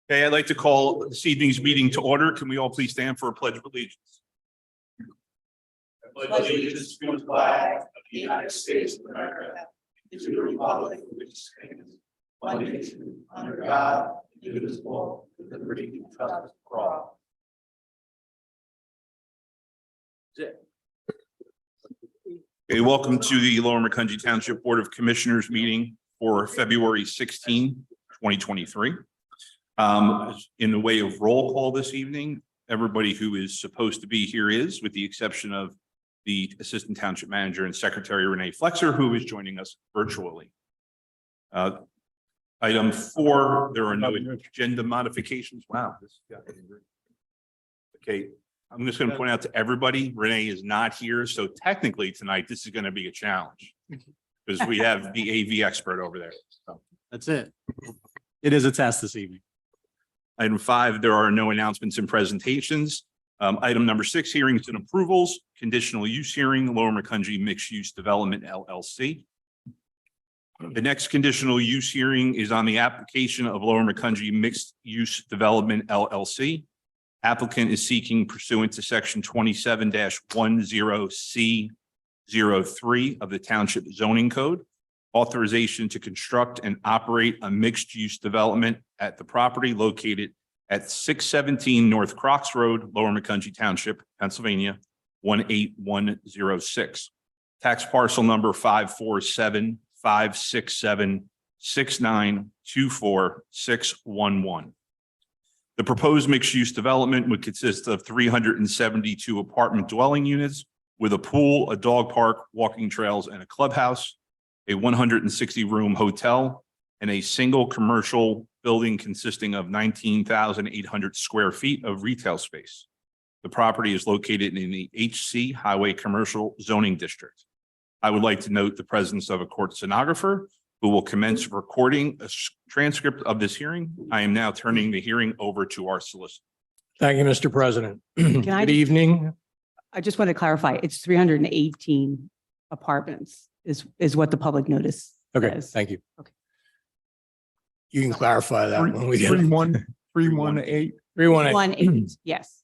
Okay, I'd like to call this evening's meeting to order. Can we all please stand for a pledge of allegiance? I pledge allegiance to the flag of the United States of America, and to the republic which stands one nation under God, indivisible, with liberty and justice for all. Okay, welcome to the Lower Macungie Township Board of Commissioners meeting for February 16, 2023. In the way of roll call this evening, everybody who is supposed to be here is, with the exception of the Assistant Township Manager and Secretary Renee Flexer, who is joining us virtually. Item 4, there are no agenda modifications. Wow. Okay, I'm just going to point out to everybody, Renee is not here. So technically tonight, this is going to be a challenge because we have the AV expert over there. So. That's it. It is a test this evening. Item 5, there are no announcements and presentations. Item number 6, hearings and approvals, conditional use hearing, Lower Macungie Mixed Use Development LLC. The next conditional use hearing is on the application of Lower Macungie Mixed Use Development LLC. Applicant is seeking pursuant to section 27-10C03 of the Township Zoning Code, authorization to construct and operate a mixed-use development at the property located at 617 North Crocs Road, Lower Macungie Township, Pennsylvania, 18106. Tax parcel number 547-567-6924-611. The proposed mixed-use development would consist of 372 apartment dwelling units with a pool, a dog park, walking trails, and a clubhouse, a 160-room hotel, and a single commercial building consisting of 19,800 square feet of retail space. The property is located in the HC Highway Commercial Zoning District. I would like to note the presence of a court stenographer who will commence recording a transcript of this hearing. I am now turning the hearing over to our solicitor. Thank you, Mr. President. Can I Good evening. I just want to clarify, it's 318 apartments is what the public notice Okay, says. thank you. Okay. You can clarify that when we get. 318. 318. 18, yes.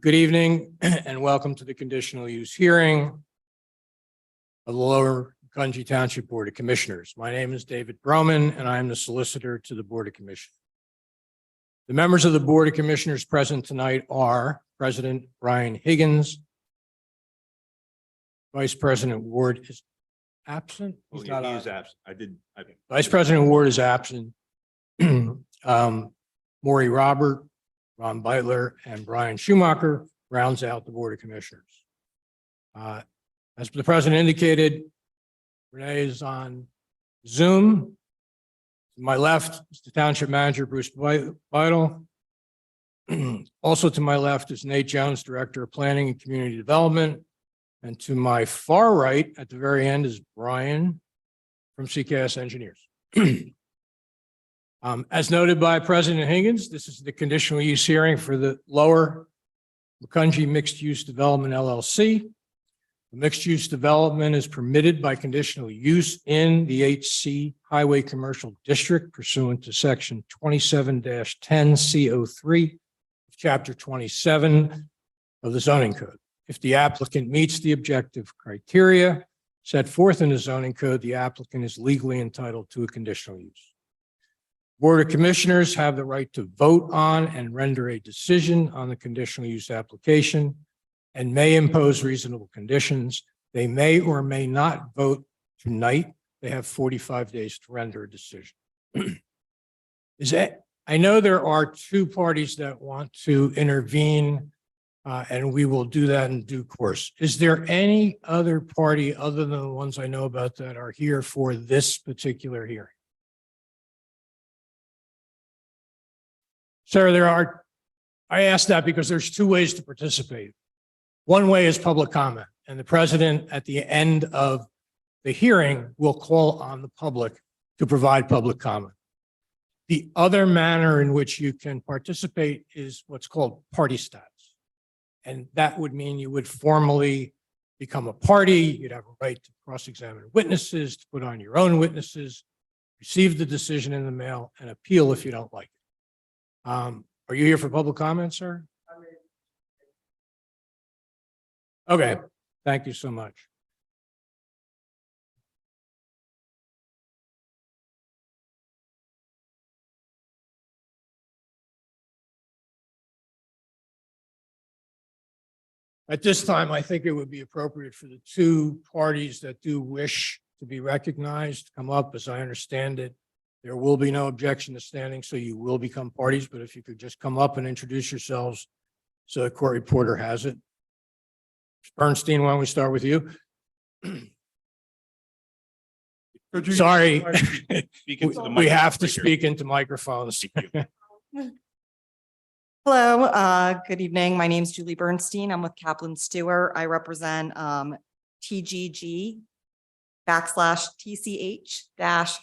Good evening and welcome to the conditional use hearing of the Lower Macungie Township Board of Commissioners. My name is David Broman and I am the solicitor to the Board of Commissioners. The members of the Board of Commissioners present tonight are President Brian Higgins. Vice President Ward is absent. He He's not on. is absent. Vice President Ward is absent. Maury Robert, Ron Beitler, and Brian Schumacher rounds out the Board of Commissioners. As the President indicated, Renee is on Zoom. To my left is the Township Manager, Bruce Beidle. Also to my left is Nate Jones, Director of Planning and Community Development. And to my far right at the very end is Brian from CKS Engineers. As noted by President Higgins, this is the conditional use hearing for the Lower Macungie Mixed Use Development LLC. The mixed use development is permitted by conditional use in the HC Highway Commercial District pursuant to section 27-10C03 of chapter 27 of the zoning code. If the applicant meets the objective criteria set forth in the zoning code, the applicant is legally entitled to a conditional use. Board of Commissioners have the right to vote on and render a decision on the conditional use application and may impose reasonable conditions. They may or may not vote tonight. They have 45 days to render a decision. I know there are two parties that want to intervene, and we will do that in due course. Is there any other party other than the ones I know about that are here for this particular hearing? Sarah, I asked that because there's two ways to participate. One way is public comment, and the president at the end of the hearing will call on the public to provide public comment. The other manner in which you can participate is what's called party stats. And that would mean you would formally become a party. You'd have a right to cross-examine witnesses, to put on your own witnesses, receive the decision in the mail, and appeal if you don't like it. Are you here for public comment, sir? Okay, thank you so much. At this time, I think it would be appropriate for the two parties that do wish to be recognized to come up. As I understand it, there will be no objection to standing, so you will become parties. But if you could just come up and introduce yourselves so the court reporter has it. Bernstein, why don't we start with you? Sorry, Speak into the we have to microphone right here. speak into microphones. Hello, good evening. My name is Julie Bernstein. I'm with Kaplan Stewart. I represent TGG /TCH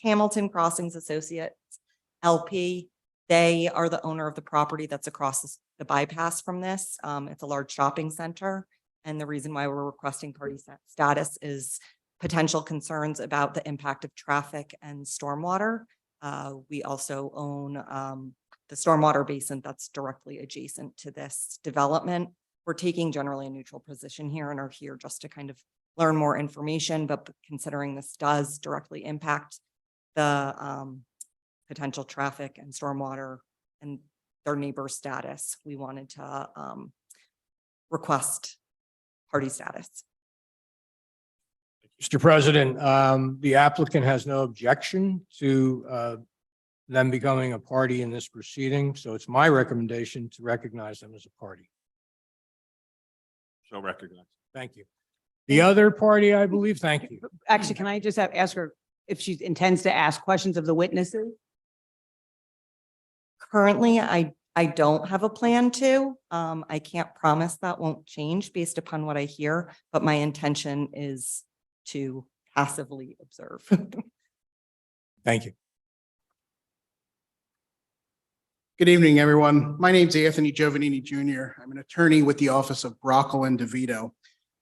Hamilton Crossings Associates LP. They are the owner of the property that's across the bypass from this. It's a large shopping center. And the reason why we're requesting party status is potential concerns about the impact of traffic and stormwater. We also own the stormwater basin that's directly adjacent to this development. We're taking generally a neutral position here and are here just to kind of learn more information, but considering this does directly impact the potential traffic and stormwater and their neighbor status, we wanted to request party status. Mr. President, the applicant has no objection to them becoming a party in this proceeding. So it's my recommendation to recognize them as a party. So recognize. Thank you. The other party, I believe, thank you. Actually, can I just ask her if she intends to ask questions of the witnesses? Currently, I don't have a plan to. I can't promise that won't change based upon what I hear, but my intention is to passively observe. Thank you. Good evening, everyone. My name's Anthony Giovannini Jr. I'm an attorney with the Office of Brockle and DeVito.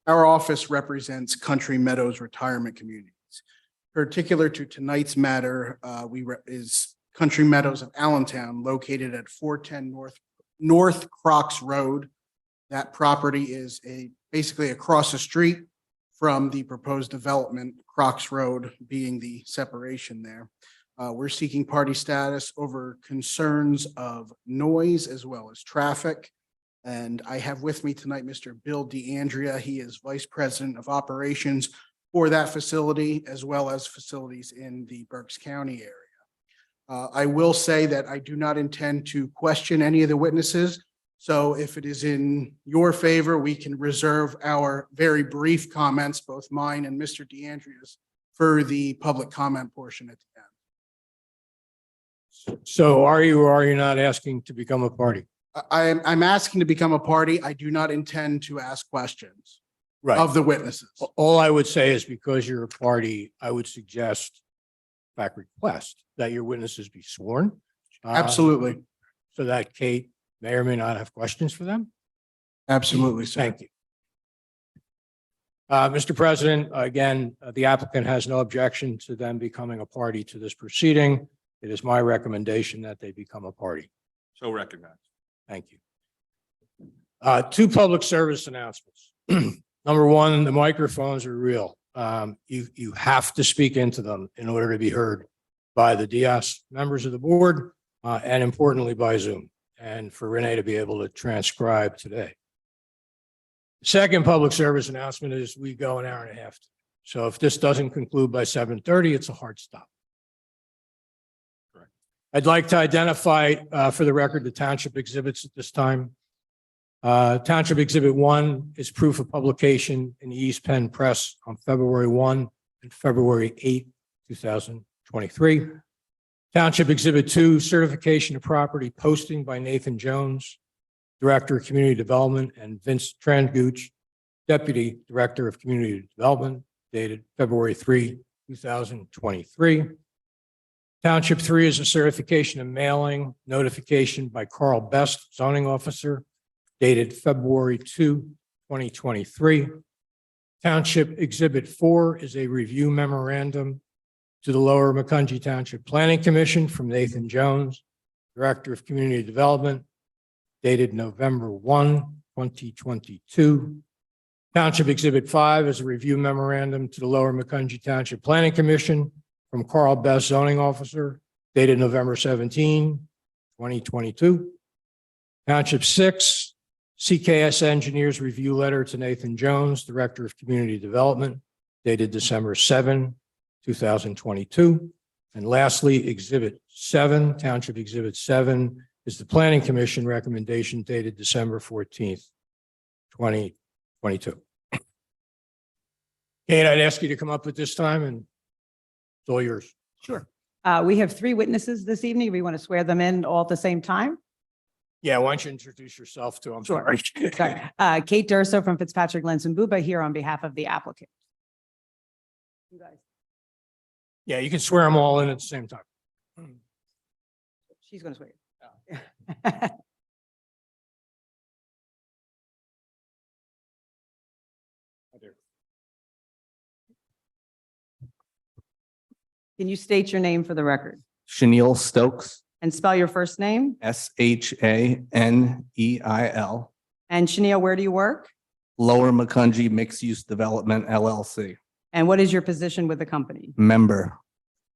Our office represents Country Meadows retirement communities. Particular to tonight's matter, is Country Meadows of Allentown, located at 410 North Crocs Road. That property is basically across the street from the proposed development, Crocs Road being the separation there. We're seeking party status over concerns of noise as well as traffic. And I have with me tonight Mr. Bill DeAndrea. He is Vice President of Operations for that facility, as well as facilities in the Berks County area. I will say that I do not intend to question any of the witnesses. So if it is in your favor, we can reserve our very brief comments, both mine and Mr. DeAndrea's, for the public comment portion at the end. So are you or are you not asking to become a party? I'm asking to become a party. I do not intend to ask questions of the witnesses. All I would say is because you're a party, I would suggest, in fact, request that your witnesses be sworn. Absolutely. So that Kate may or may not have questions for them. Absolutely, sir. Thank you. Mr. President, again, the applicant has no objection to them becoming a party to this proceeding. It is my recommendation that they become a party. So recognize. Thank you. Two public service announcements. Number one, the microphones are real. You have to speak into them in order to be heard by the DS members of the board and importantly by Zoom, and for Renee to be able to transcribe today. Second public service announcement is we go an hour and a half. So if this doesn't conclude by 7:30, it's a hard stop. Correct. I'd like to identify for the record the township exhibits at this time. Township Exhibit 1 is proof of publication in the East Penn Press on February 1 and February 8, 2023. Township Exhibit 2, certification of property posting by Nathan Jones, Director of Community Development, and Vince Tranguch, Deputy Director of Community Development, dated February 3, 2023. Township 3 is a certification of mailing notification by Carl Best, zoning officer, dated February 2, 2023. Township Exhibit 4 is a review memorandum to the Lower Macungie Township Planning Commission from Nathan Jones, Director of Community Development, dated November 1, 2022. Township Exhibit 5 is a review memorandum to the Lower Macungie Township Planning Commission from Carl Best, Zoning Officer, dated November 17, 2022. Township 6, CKS Engineers Review Letter to Nathan Jones, Director of Community Development, dated December 7, 2022. And lastly, Exhibit 7, Township Exhibit 7, is the Planning Commission recommendation dated December 14th, 2022. Kate, I'd ask you to come up at this time, and it's all yours. Sure. We have 3 witnesses this evening. We want to swear them in all at the same time. Yeah, why don't you introduce yourself to them? Sure. Sorry. Kate Durso from Fitzpatrick, Lentz and Buba here on behalf of the applicant. You guys, Yeah, you can swear them all in at the same time. she's going to swear you. Can you state your name for the record Chenille Stokes, and spell your first name? Shanneil. And Chenille, where do you work? Lower Macungie Mixed Use Development LLC. And what is your position with the company? Member.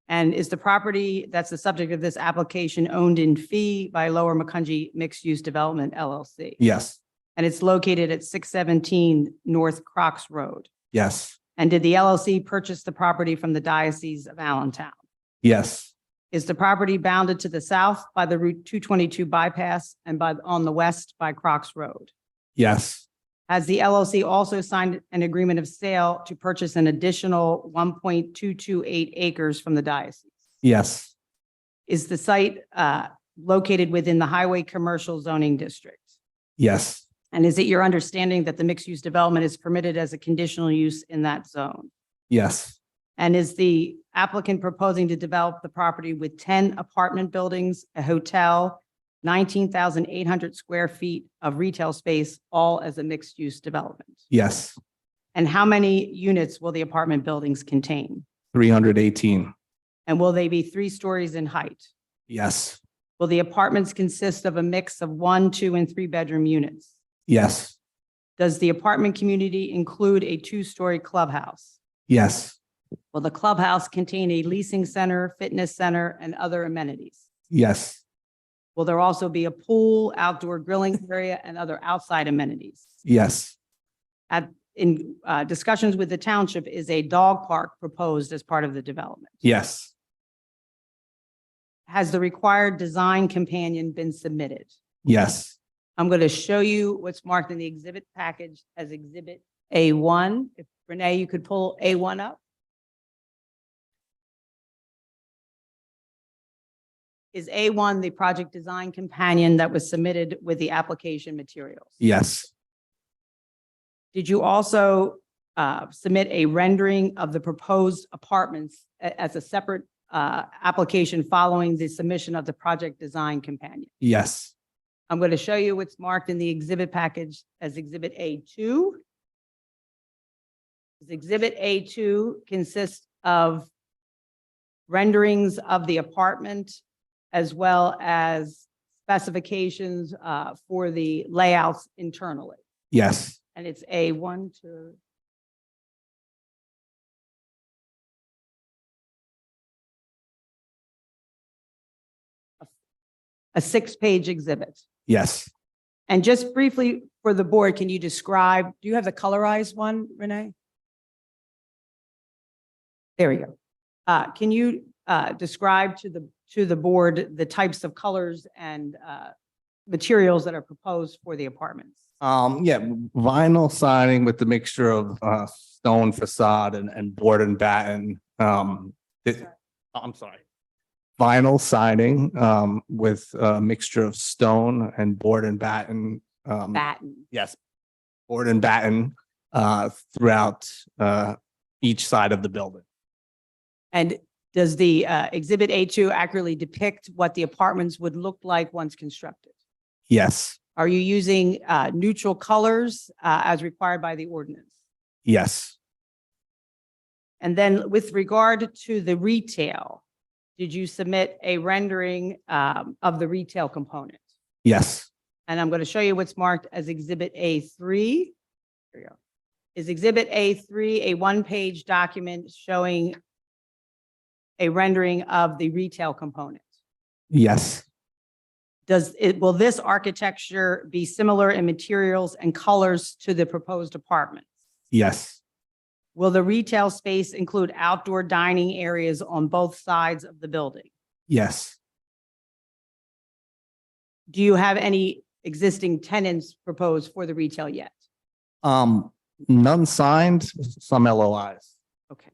And is the property that's the subject of this application owned in fee by Lower Macungie Mixed Use Development LLC? Yes. And it's located at 617 North Crocs Road. Yes. And did the LLC purchase the property from the Diocese of Allentown? Yes. Is the property bounded to the south by the Route 222 bypass and on the west by Crocs Road? Yes. Has the LLC also signed an agreement of sale to purchase an additional 1.228 acres from the diocese? Yes. Is the site located within the highway commercial zoning district? Yes. And is it your understanding that the mixed-use development is permitted as a conditional use in that zone? Yes. And is the applicant proposing to develop the property with 10 apartment buildings, a hotel, 19,800 square feet of retail space, all as a mixed-use development? Yes. And how many units will the apartment buildings contain? 318. And will they be 3 stories in height? Yes. Will the apartments consist of a mix of 1, 2, and 3 bedroom units? Yes. Does the apartment community include a 2-story clubhouse? Yes. Will the clubhouse contain a leasing center, fitness center, and other amenities? Yes. Will there also be a pool, outdoor grilling area, and other outside amenities? Yes. In discussions with the township, is a dog park proposed as part of the development? Yes. Has the required design companion been submitted? Yes. I'm going to show you what's marked in the exhibit package as Exhibit A1. If Renee, you could pull A1 up. Is A1 the project design companion that was submitted with the application materials? Yes. Did you also submit a rendering of the proposed apartments as a separate application following the submission of the project design companion? Yes. I'm going to show you what's marked in the exhibit package as Exhibit A2. Exhibit A2 consists of renderings of the apartment as well as specifications for the layouts internally. Yes. And it's A1 to a 6-page exhibit. Yes. And just briefly for the board, can you describe, do you have the colorized one, Renee? There we go. Can you describe to the board the types of colors and materials that are proposed for the apartments? Yeah, vinyl siding with the mixture of stone facade and board and batten. I'm sorry. Vinyl siding with a mixture of stone and board and batten. Batten. Yes, board and batten throughout each side of the building. And does the Exhibit A2 accurately depict what the apartments would look like once constructed? Yes. Are you using neutral colors as required by the ordinance? Yes. And then with regard to the retail, did you submit a rendering of the retail component? Yes. And I'm going to show you what's marked as Exhibit A3. Here we go. Is Exhibit A3 a one-page document showing a rendering of the retail component? Yes. Will this architecture be similar in materials and colors to the proposed apartments? Yes. Will the retail space include outdoor dining areas on both sides of the building? Yes. Do you have any existing tenants proposed for the retail yet? None signed, some LOIs. Okay.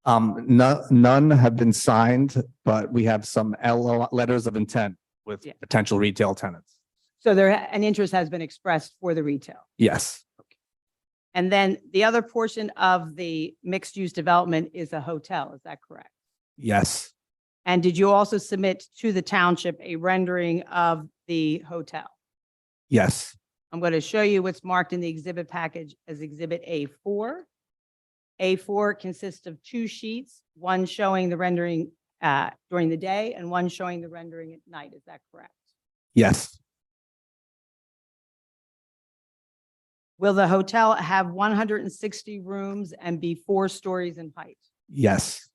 None have been signed, but we have some letters of intent with Yeah. potential retail tenants. So an interest has been expressed for the retail. Yes. And then the other portion of the mixed-use development is a hotel, is that correct? Yes. And did you also submit to the township a rendering of the hotel? Yes. I'm going to show you what's marked in the exhibit package as Exhibit A4. A4 consists of 2 sheets, one showing the rendering during the day and one showing the rendering at night. Is that correct? Yes. Will the hotel have 160 rooms and be 4 stories in height? Yes.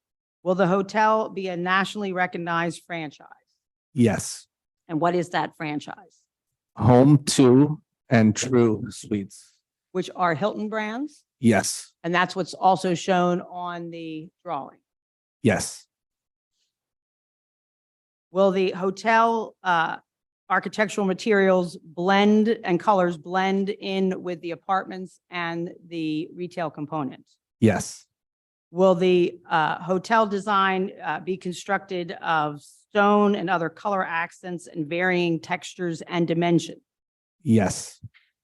Will the hotel be a nationally recognized franchise? Yes. And what is that franchise? Home 2 and True Suites. Which are Hilton brands? Yes. And that's what's also shown on the drawing. Yes. Will the hotel architectural materials blend and colors blend in with the apartments and the retail components? Yes. Will the hotel design be constructed of stone and other color accents and varying textures and dimensions? Yes.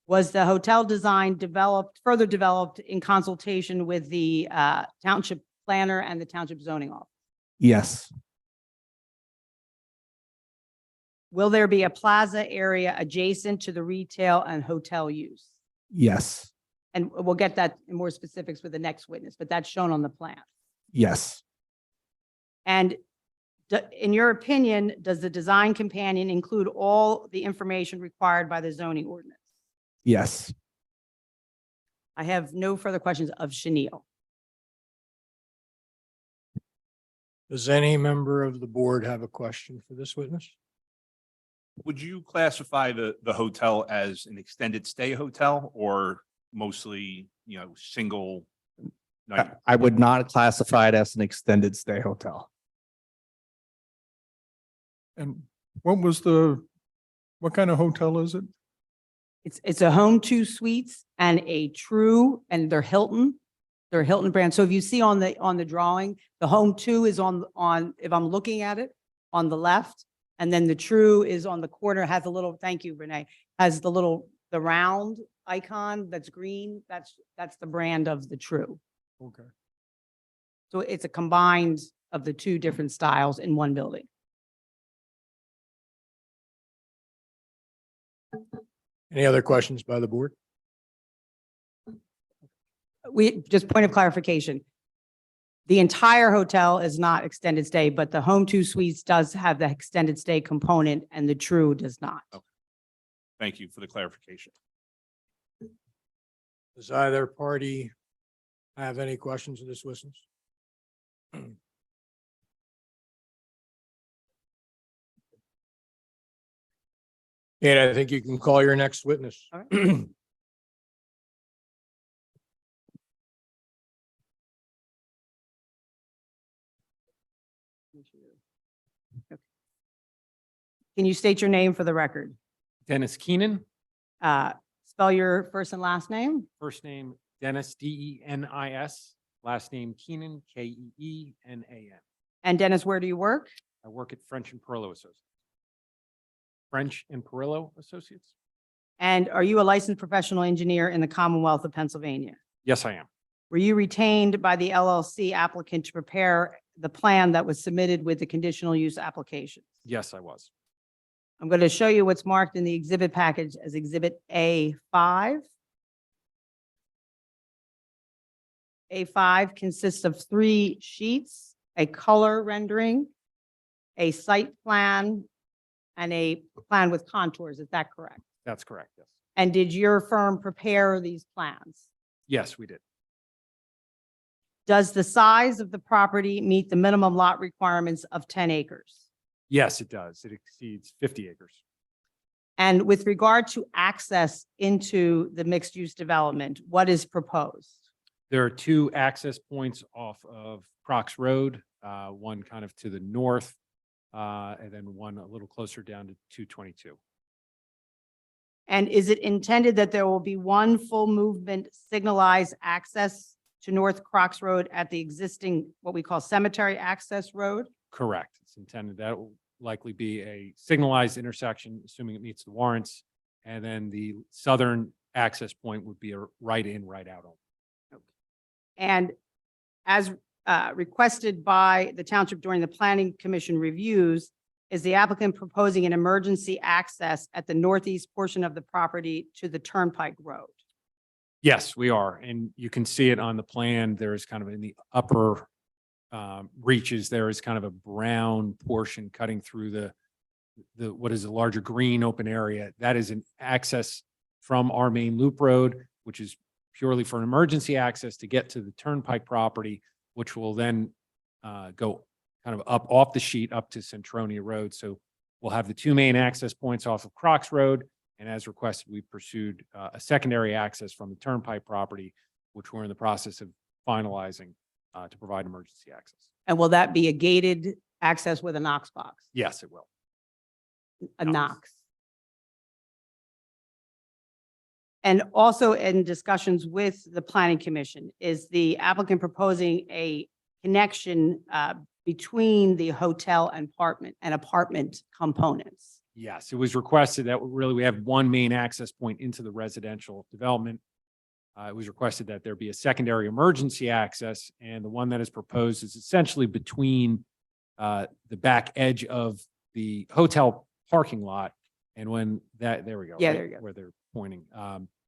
Was the hotel design further developed in consultation with the township planner and the township zoning office? Yes. Will there be a plaza area adjacent to the retail and hotel use? Yes. And we'll get that in more specifics with the next witness, but that's shown on the plan. Yes. And in your opinion, does the design companion include all the information required by the zoning ordinance? Yes. I have no further questions of Chenille. Does any member of the board have a question for this witness? Would you classify the hotel as an extended stay hotel or mostly, single night? I would not classify it as an extended stay hotel. And what kind of hotel is it? It's a home 2 suites and a True, and they're Hilton. They're a Hilton brand. So if you see on the drawing, the home 2 is on, if I'm looking at it, on the left. And then the True is on the corner, has a little, thank you, Renee, has the round icon that's green. That's the brand of the True. Okay. So it's a combined of the 2 different styles in one building. Any other questions by the board? Just point of clarification. The entire hotel is not extended stay, but the home 2 suites does have the extended stay component and the True does not. Thank you for the clarification. Does either party have any questions of this witness? And I think you can call your next witness. All right. Can you state your name for the record? Dennis Keenan, Spell your first and last name. first name Dennis, Denis, last name Keenan, Keenan. And Dennis, where do you work? I work at French and Perillo Associates. French and Perillo Associates? And are you a licensed professional engineer in the Commonwealth of Pennsylvania? Yes, I am. Were you retained by the LLC applicant to prepare the plan that was submitted with the conditional use application? Yes, I was. I'm going to show you what's marked in the exhibit package as Exhibit A5. A5 consists of 3 sheets, a color rendering, a site plan, and a plan with contours. Is that correct? That's correct, yes. And did your firm prepare these plans? Yes, we did. Does the size of the property meet the minimum lot requirements of 10 acres? Yes, it does. It exceeds 50 acres. And with regard to access into the mixed-use development, what is proposed? There are 2 access points off of Crocs Road, one kind of to the north, and then one a little closer down to 222. And is it intended that there will be one full movement signalized access to North Crocs Road at the existing, what we call cemetery access road? Correct. It's intended that will likely be a signalized intersection, assuming it meets the warrants. And then the southern access point would be a right in, right out. Only. And as requested by the township during the planning commission reviews, is the applicant proposing an emergency access at the northeast portion of the property to the Turnpike Road? Yes, we are. And you can see it on the plan. There is kind of in the upper reaches, there is kind of a brown portion cutting through the what is a larger green open area. That is an access from our main loop road, which is purely for an emergency access to get to the Turnpike property, which will then go kind of up off the sheet up to Centronia Road. So we'll have the 2 main access points off of Crocs Road. And as requested, we pursued a secondary access from the Turnpike property, which we're in the process of finalizing to provide emergency access. And will that be a gated access with a Knox box? Yes, it will. A Knox. Knox. And also in discussions with the planning commission, is the applicant proposing a connection between the hotel and apartment components? Yes, it was requested that really we have 1 main access point into the residential development. It was requested that there be a secondary emergency access, and the one that is proposed is essentially between the back edge of the hotel parking lot. And when that, there we go. Yeah, right there you go. Where they're pointing.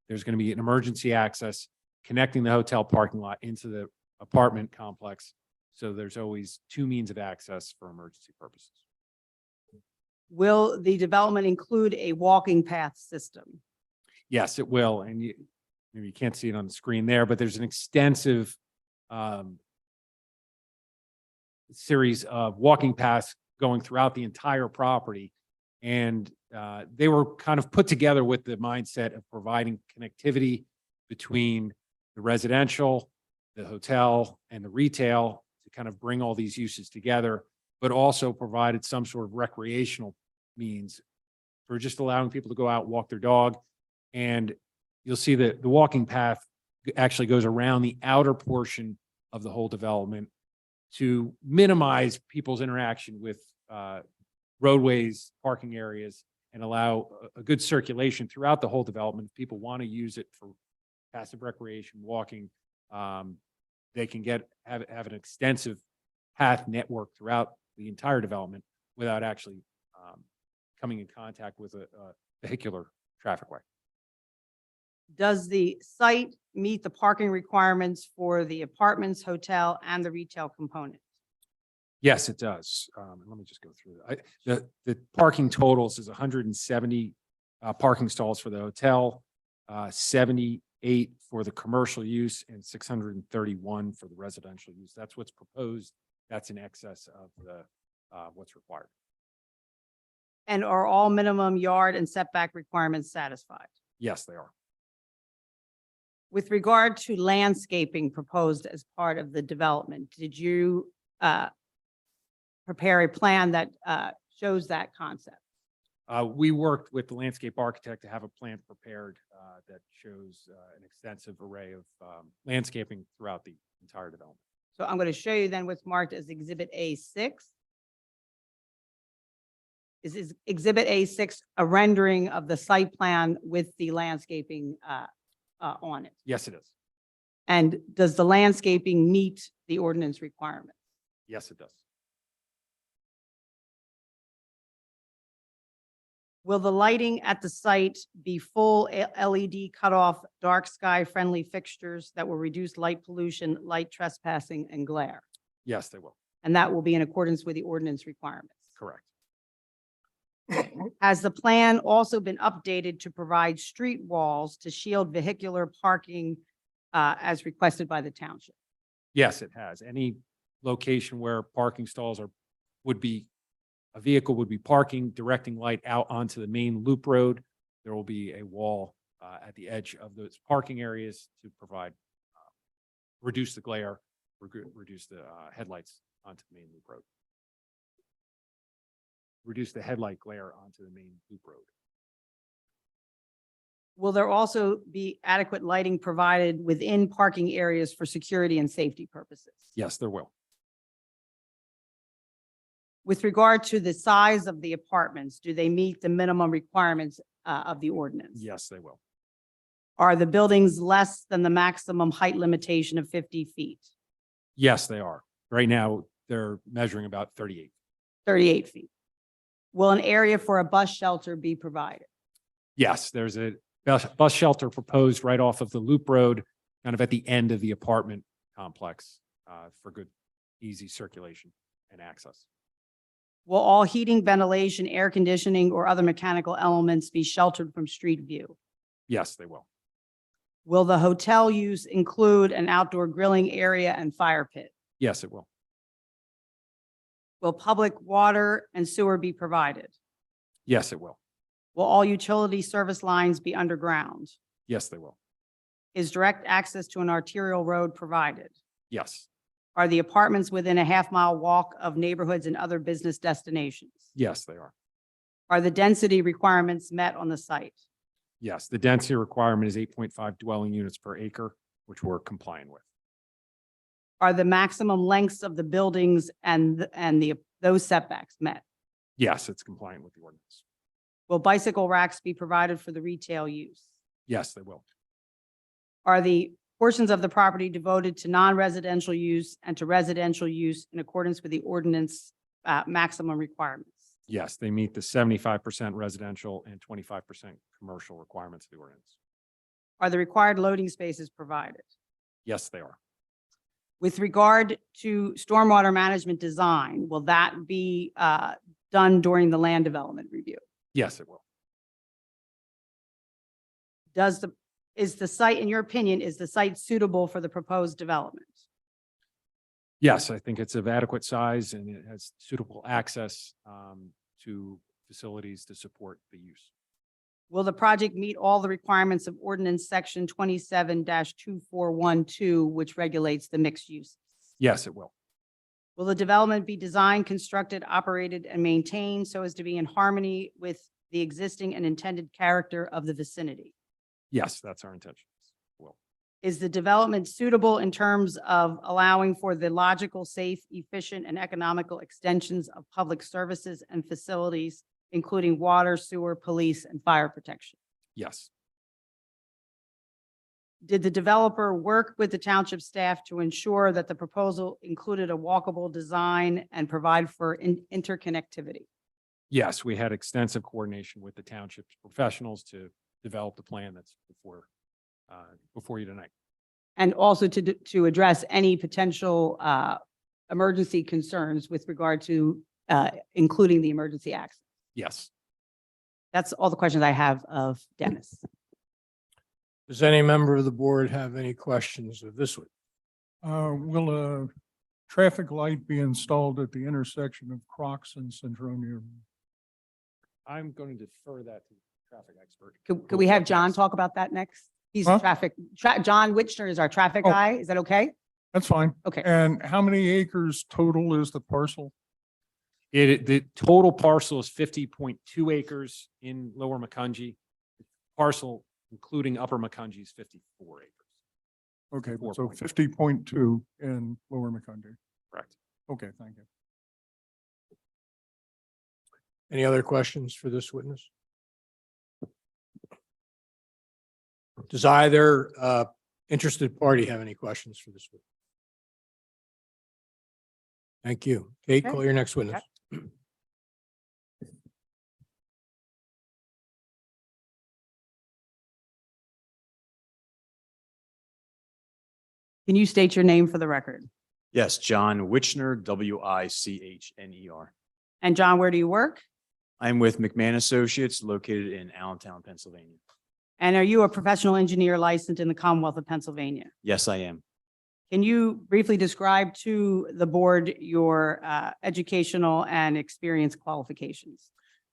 There's going to be an emergency access connecting the hotel parking lot into the apartment complex. So there's always 2 means of access for emergency purposes. Will the development include a walking path system? Yes, it will. And maybe you can't see it on the screen there, but there's an extensive series of walking paths going throughout the entire property. And they were kind of put together with the mindset of providing connectivity between the residential, the hotel, and the retail to kind of bring all these uses together, but also provided some sort of recreational means for just allowing people to go out and walk their dog. And you'll see that the walking path actually goes around the outer portion of the whole development to minimize people's interaction with roadways, parking areas, and allow a good circulation throughout the whole development. If people want to use it for passive recreation, walking, they can have an extensive path network throughout the entire development without actually coming in contact with a vehicular traffic way. Does the site meet the parking requirements for the apartments, hotel, and the retail component? Yes, it does. Let me just go through that. The parking totals is 170 parking stalls for the hotel, 78 for the commercial use, and 631 for the residential use. That's what's proposed. That's in excess of the what's required. And are all minimum yard and setback requirements satisfied? Yes, they are. With regard to landscaping proposed as part of the development, did you prepare a plan that shows that concept? We worked with the landscape architect to have a plan prepared that shows an extensive array of landscaping throughout the entire development. So I'm going to show you then what's marked as Exhibit A6. Is Exhibit A6 a rendering of the site plan with the landscaping on it? Yes, it is. And does the landscaping meet the ordinance requirements? Yes, it does. Will the lighting at the site be full LED cutoff, dark sky friendly fixtures that will reduce light pollution, light trespassing, and glare? Yes, they will. And that will be in accordance with the ordinance requirements. Correct. Has the plan also been updated to provide street walls to shield vehicular parking as requested by the township? Yes, it has. Any location where parking stalls would be, a vehicle would be parking, directing light out onto the main loop road. There will be a wall at the edge of those parking areas to provide, reduce the glare, reduce the headlights onto the main loop road. Reduce the headlight glare onto the main loop road. Will there also be adequate lighting provided within parking areas for security and safety purposes? Yes, there will. With regard to the size of the apartments, do they meet the minimum requirements of the ordinance? Yes, they will. Are the buildings less than the maximum height limitation of 50 feet, Yes, they are. Right now, they're measuring about 38. 38 feet? Will an area for a bus shelter be provided? Yes, there's a bus shelter proposed right off of the loop road, kind of at the end of the apartment complex for good, easy circulation and access. Will all heating, ventilation, air conditioning, or other mechanical elements be sheltered from street view? Yes, they will. Will the hotel use include an outdoor grilling area and fire pit? Yes, it will. Will public water and sewer be provided? Yes, it will. Will all utility service lines be underground? Yes, they will. Is direct access to an arterial road provided? Yes. Are the apartments within a half-mile walk of neighborhoods and other business destinations? Yes, they are. Are the density requirements met on the site? Yes, the density requirement is 8.5 dwelling units per acre, which we're complying with. Are the maximum lengths of the buildings and those setbacks met? Yes, it's compliant with the ordinance. Will bicycle racks be provided for the retail use? Yes, they will. Are the portions of the property devoted to non-residential use and to residential use in accordance with the ordinance maximum requirements? Yes, they meet the 75% residential and 25% commercial requirements of the ordinance. Are the required loading spaces provided? Yes, they are. With regard to stormwater management design, will that be done during the land development review? Yes, it will. Is the site, in your opinion, is the site suitable for the proposed development? Yes, I think it's of adequate size and it has suitable access to facilities to support the use. Will the project meet all the requirements of ordinance section 27-2412, which regulates the mixed use? Yes, it will. Will the development be designed, constructed, operated, and maintained so as to be in harmony with the existing and intended character of the vicinity? Yes, that's our intention. Will. Is the development suitable in terms of allowing for the logical, safe, efficient, and economical extensions of public services and facilities, including water, sewer, police, and fire protection? Yes. Did the developer work with the township staff to ensure that the proposal included a walkable design and provide for interconnectivity? Yes, we had extensive coordination with the township's professionals to develop the plan that's before you tonight. And also to address any potential emergency concerns with regard to including the emergency access? Yes. That's all the questions I have of Dennis. Does any member of the board have any questions of this one? Will a traffic light be installed at the intersection of Crocs and Centronia? I'm going to defer that to the traffic expert. Could we have John talk about that next? He's Huh? John Witchner is our traffic Oh. guy. Is that okay? That's fine. Okay. And how many acres total is the parcel? The total parcel is 50.2 acres in Lower Macungie. Parcel, including Upper Macungie, is 54 acres. Okay, so 4.2. 50.2 in Lower Macungie. Correct. Okay, thank you. Any other questions for this witness? Does either interested party have any questions for this witness? Thank you. Kate, Okay. call your next witness. Can you state your name for the record? Yes, John Wichner, Wichner. And John, where do you work? I'm with McMahon Associates located in Allentown, Pennsylvania. And are you a professional engineer licensed in the Commonwealth of Pennsylvania? Yes, I am. Can you briefly describe to the board your educational and experience qualifications?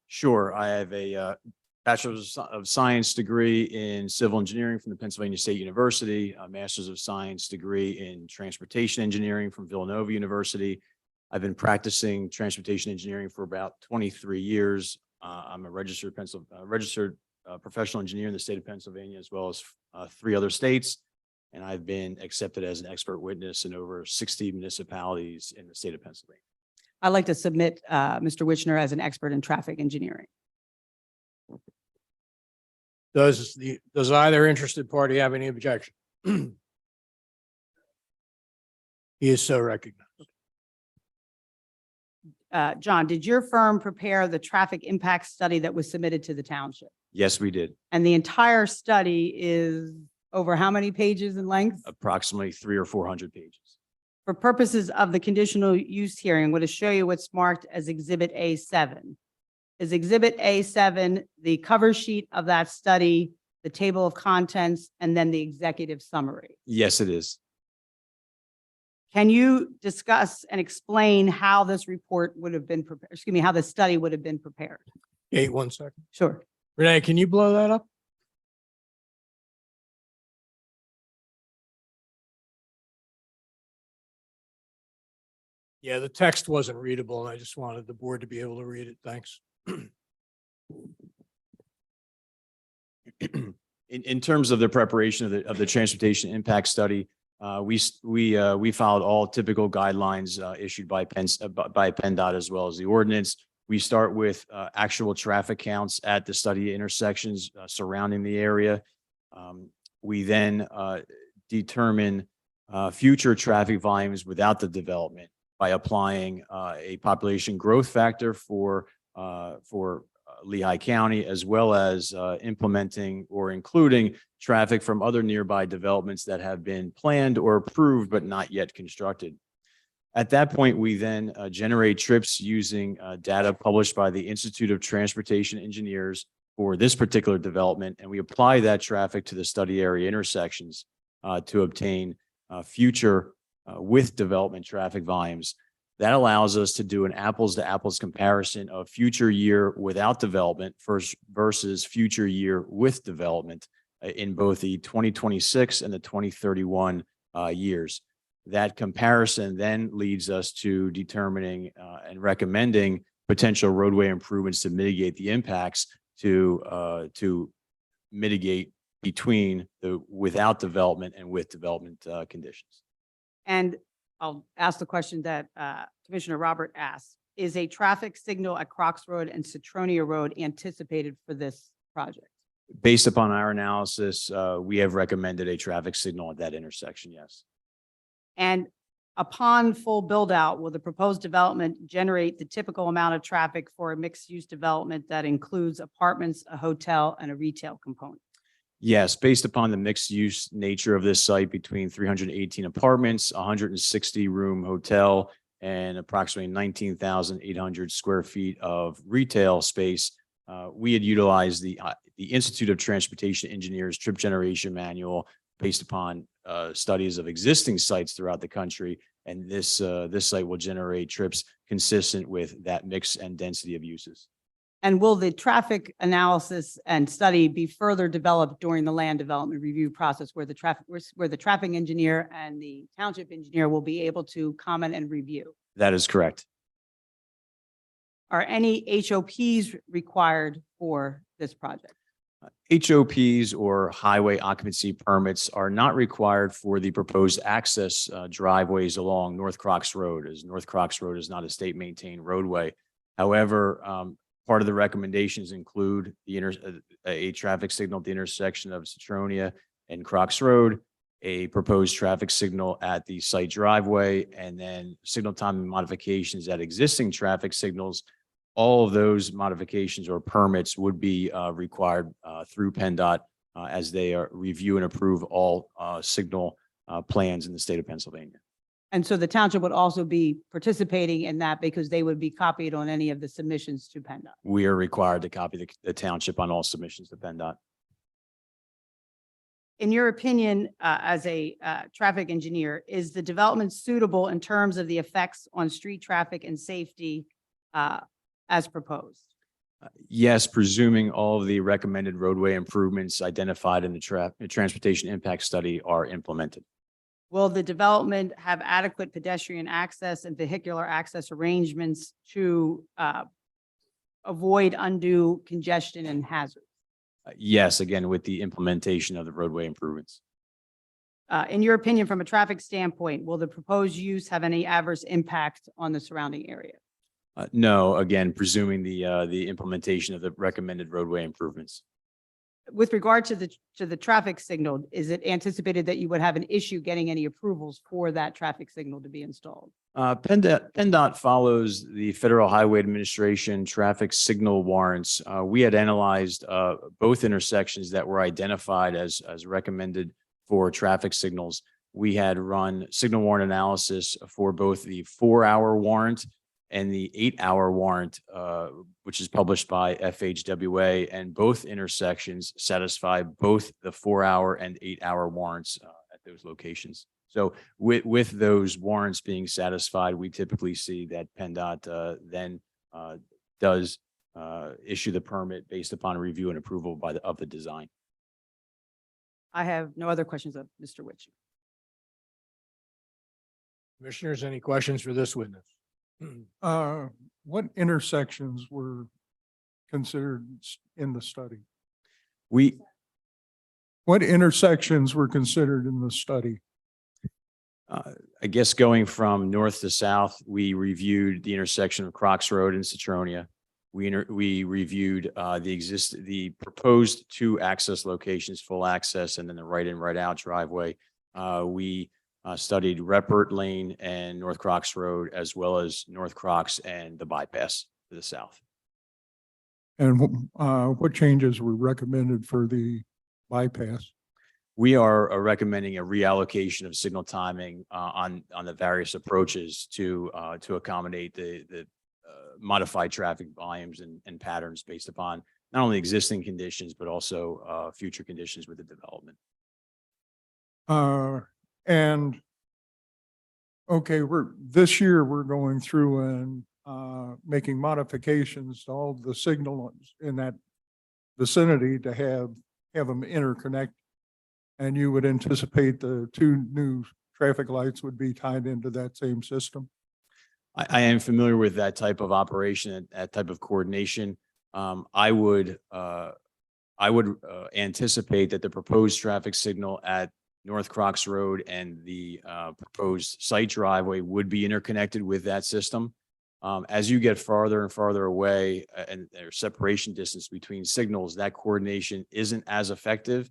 Sure. I have a Bachelor's of Science degree in Civil Engineering from the Pennsylvania State University, a Master's of Science degree in Transportation Engineering from Villanova University. I've been practicing transportation engineering for about 23 years. I'm a registered professional engineer in the state of Pennsylvania, as well as 3 other states. And I've been accepted as an expert witness in over 60 municipalities in the state of Pennsylvania. I'd like to submit Mr. Wichner as an expert in traffic engineering. Does either interested party have any objection? He is so recognized. John, did your firm prepare the traffic impact study that was submitted to the township? Yes, we did. And the entire study is over how many pages in length? Approximately 300 or 400 pages. For purposes of the conditional use hearing, I'm going to show you what's marked as Exhibit A7. Is Exhibit A7 the cover sheet of that study, the table of contents, and then the executive summary? Yes, it is. Can you discuss and explain how this report would have been prepared, excuse me, how the study would have been prepared? Kate, 1 second. Sure. Renee, can you blow that up? Yeah, the text wasn't readable, and I just wanted the board to be able to read it. Thanks. In terms of the preparation of the transportation impact study, we followed all typical guidelines issued by PennDOT as well as the ordinance. We start with actual traffic counts at the study intersections surrounding the area. We then determine future traffic volumes without the development by applying a population growth factor for Lehigh County, as well as implementing or including traffic from other nearby developments that have been planned or approved but not yet constructed. At that point, we then generate trips using data published by the Institute of Transportation Engineers for this particular development, and we apply that traffic to the study area intersections to obtain future with development traffic volumes. That allows us to do an apples to apples comparison of future year without development versus future year with development in both the 2026 and the 2031 years. That comparison then leads us to determining and recommending potential roadway improvements to mitigate the impacts to mitigate between the without development and with development conditions. And I'll ask the question that Commissioner Robert asked. Is a traffic signal at Crocs Road and Citronia Road anticipated for this project? Based upon our analysis, we have recommended a traffic signal at that intersection, yes. And upon full build out, will the proposed development generate the typical amount of traffic for a mixed use development that includes apartments, a hotel, and a retail component? Yes, based upon the mixed use nature of this site between 318 apartments, 160 room hotel, and approximately 19,800 square feet of retail space, we had utilized the Institute of Transportation Engineers trip generation manual based upon studies of existing sites throughout the country. And this site will generate trips consistent with that mix and density of uses. And will the traffic analysis and study be further developed during the land development review process where the traffic engineer and the township engineer will be able to comment and review? That is correct. Are any HOPs required for this project? HOPs or highway occupancy permits are not required for the proposed access driveways along North Crocs Road, as North Crocs Road is not a state maintained roadway. However, part of the recommendations include a traffic signal at the intersection of Citronia and Crocs Road, a proposed traffic signal at the site driveway, and then signal timing modifications at existing traffic signals. All of those modifications or permits would be required through PennDOT as they review and approve all signal plans in the state of Pennsylvania. And so the township would also be participating in that because they would be copied on any of the submissions to PennDOT. We are required to copy the township on all submissions to PennDOT. In your opinion, as a traffic engineer, is the development suitable in terms of the effects on street traffic and safety as proposed? Yes, presuming all of the recommended roadway improvements identified in the transportation impact study are implemented. Will the development have adequate pedestrian access and vehicular access arrangements to avoid undue congestion and hazards? Yes, again, with the implementation of the roadway improvements. In your opinion, from a traffic standpoint, will the proposed use have any adverse impact on the surrounding area? No, again, presuming the implementation of the recommended roadway improvements. With regard to the traffic signal, is it anticipated that you would have an issue getting any approvals for that traffic signal to be installed? PennDOT follows the Federal Highway Administration traffic signal warrants. We had analyzed both intersections that were identified as recommended for traffic signals. We had run signal warrant analysis for both the 4-hour warrant and the 8-hour warrant, which is published by FHWA, and both intersections satisfy both the 4-hour and 8-hour warrants at those locations. So with those warrants being satisfied, we typically see that PennDOT then does issue the permit based upon review and approval of the design. I have no other questions of Mr. Witch. Commissioners, any questions for this witness? What intersections were considered in the study? What intersections were considered in the study? I guess going from north to south, we reviewed the intersection of Crocs Road and Citronia. We reviewed the proposed 2 access locations, full access, and then the right in, right out driveway. We studied Reppert Lane and North Crocs Road, as well as North Crocs and the bypass to the south. And what changes were recommended for the bypass? We are recommending a reallocation of signal timing on the various approaches to accommodate the modified traffic volumes and patterns based upon not only existing conditions, but also future conditions with the development. And okay, this year we're going through and making modifications to all the signals in that vicinity to have them interconnect. And you would anticipate the 2 new traffic lights would be tied into that same system? I am familiar with that type of operation, that type of coordination. I would anticipate that the proposed traffic signal at North Crocs Road and the proposed site driveway would be interconnected with that system. As you get farther and farther away and there's separation distance between signals, that coordination isn't as effective.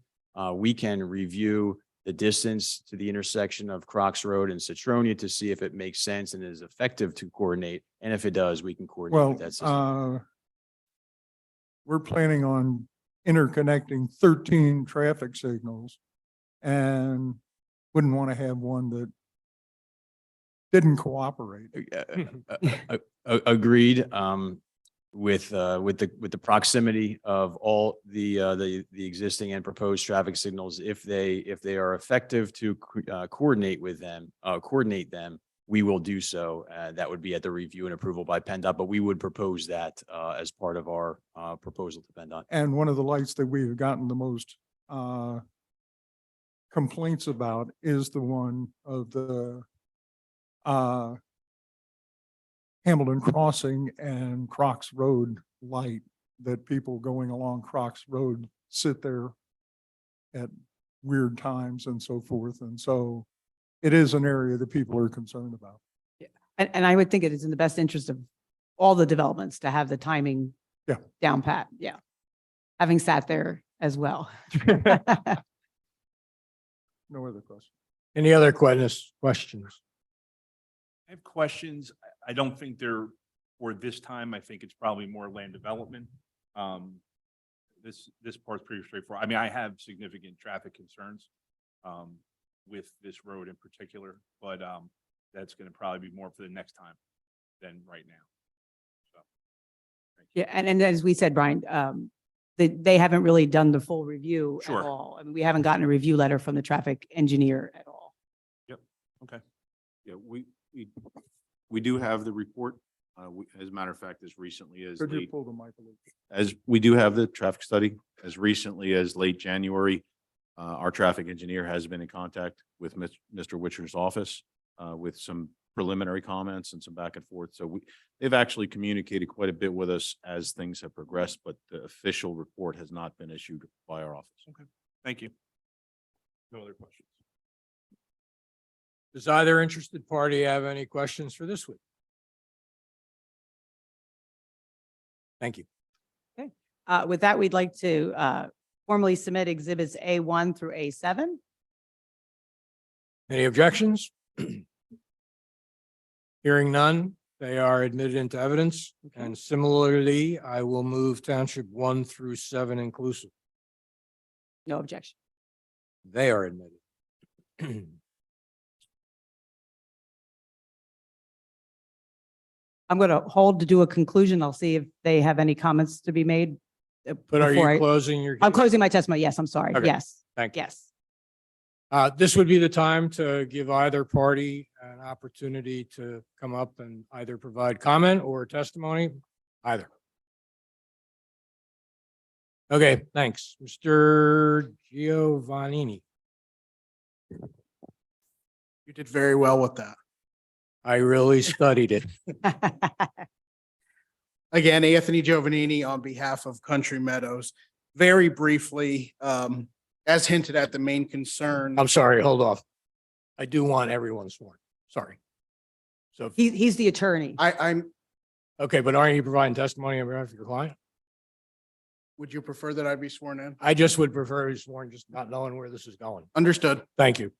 We can review the distance to the intersection of Crocs Road and Citronia to see if it makes sense and is effective to coordinate. And if it does, we can coordinate with that system. We're planning on interconnecting 13 traffic signals and wouldn't want to have one that didn't cooperate. Agreed. With the proximity of all the existing and proposed traffic signals, if they are effective to coordinate them, we will do so. That would be at the review and approval by PennDOT, but we would propose that as part of our proposal to PennDOT. And one of the lights that we've gotten the most complaints about is the one of the Hamilton Crossing and Crocs Road light, that people going along Crocs Road sit there at weird times and so forth. And so it is an area that people are concerned about. Yeah. And I would think it is in the best interest of all the developments to have the timing down pat. Yeah. Having sat there as well. No other questions. Any other questions? I have questions. I don't think they're for this time. I think it's probably more land development. This part's pretty straightforward. I mean, I have significant traffic concerns. with this road in particular, but that's going to probably be more for the next time than right now. So. thank you. Yeah, and as we said, Brian, they haven't really done the full review at Sure. all. I mean, we haven't gotten a review letter from the traffic engineer at all. Okay. Yeah, we do have the report. As a matter of fact, as recently as Could you late, pull the mic a little? as we do have the traffic study, as recently as late January. Our traffic engineer has been in contact with Mr. Witcher's office with some preliminary comments and some back and forth. So they've actually communicated quite a bit with us as things have progressed, but the official report has not been issued by our office. Okay. Thank you. No other questions. Does either interested party have any questions for this week? Thank you. With that, we'd like to formally submit exhibits A1 through A7. Any objections? Hearing none, they are admitted into evidence. And similarly, I will move township 1 through 7 inclusive. No objection. They are admitted. I'm going to hold to do a conclusion. I'll see if they have any comments to be made. But are before you I- closing your? I'm closing my testimony. Yes, I'm sorry. Okay. Yes, Thank you. yes. This would be the time to give either party an opportunity to come up and either provide comment or testimony, either. Okay, thanks. Mr. Giovannini. You did very well with that. I really studied it. Again, Anthony Giovannini on behalf of Country Meadows. Very briefly, as hinted at, the main concern. I'm sorry, hold off. I do want everyone sworn. Sorry. So, He's the attorney. I'm, okay, but aren't you providing testimony on behalf of your client? would you prefer that I be sworn in? I just would prefer you sworn, just not knowing where this is going. Understood. Thank you.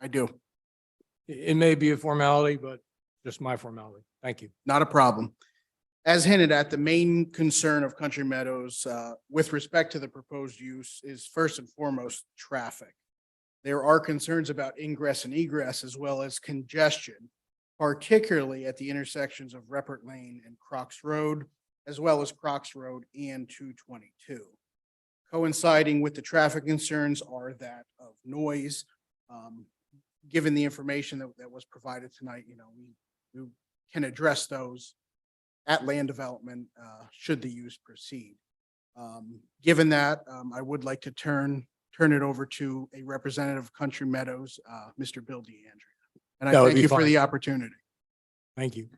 I do. It may be a formality, but just my formality. Thank you. Not a problem. As hinted at, the main concern of Country Meadows with respect to the proposed use is first and foremost traffic. There are concerns about ingress and egress as well as congestion, particularly at the intersections of Reppert Lane and Crocs Road, as well as Crocs Road and 222. Coinciding with the traffic concerns are that of noise. Given the information that was provided tonight, we can address those at land development, should the use proceed. Given that, I would like to turn it over to a representative of Country Meadows, Mr. Bill DeAndrea. And I That would thank be you for fine. the opportunity. Thank you.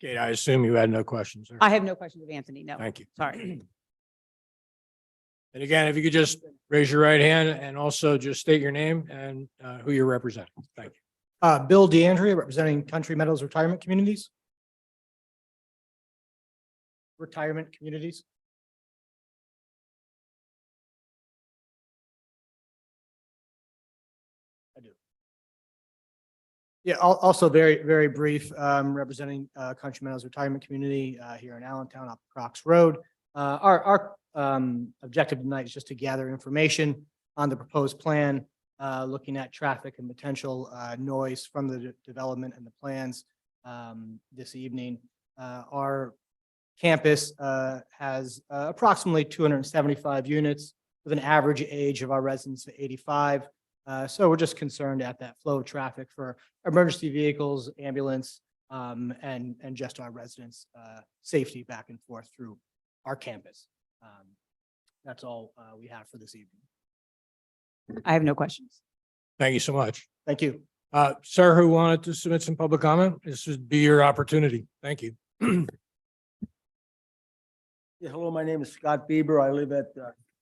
Okay, I assume you had no questions. sir. I have no questions of Anthony. No, Thank you. sorry. And again, if you could just raise your right hand and also just state your name and who you're representing. Thank you. Bill DeAndrea, representing Country Meadows Retirement Communities. Retirement Communities. I do. Yeah, also very, very brief, representing Country Meadows Retirement Community here in Allentown off Crocs Road. Our objective tonight is just to gather information on the proposed plan, looking at traffic and potential noise from the development and the plans this evening. Our campus has approximately 275 units with an average age of our residents of 85. So we're just concerned at that flow of traffic for emergency vehicles, ambulance, and just our residents' safety back and forth through our campus. That's all we have for this evening. I have no questions. Thank you so much. Thank you. Sir, who wanted to submit some public comment? This would be your opportunity. Thank you. Yeah, hello, my name is Scott Bieber. I live at.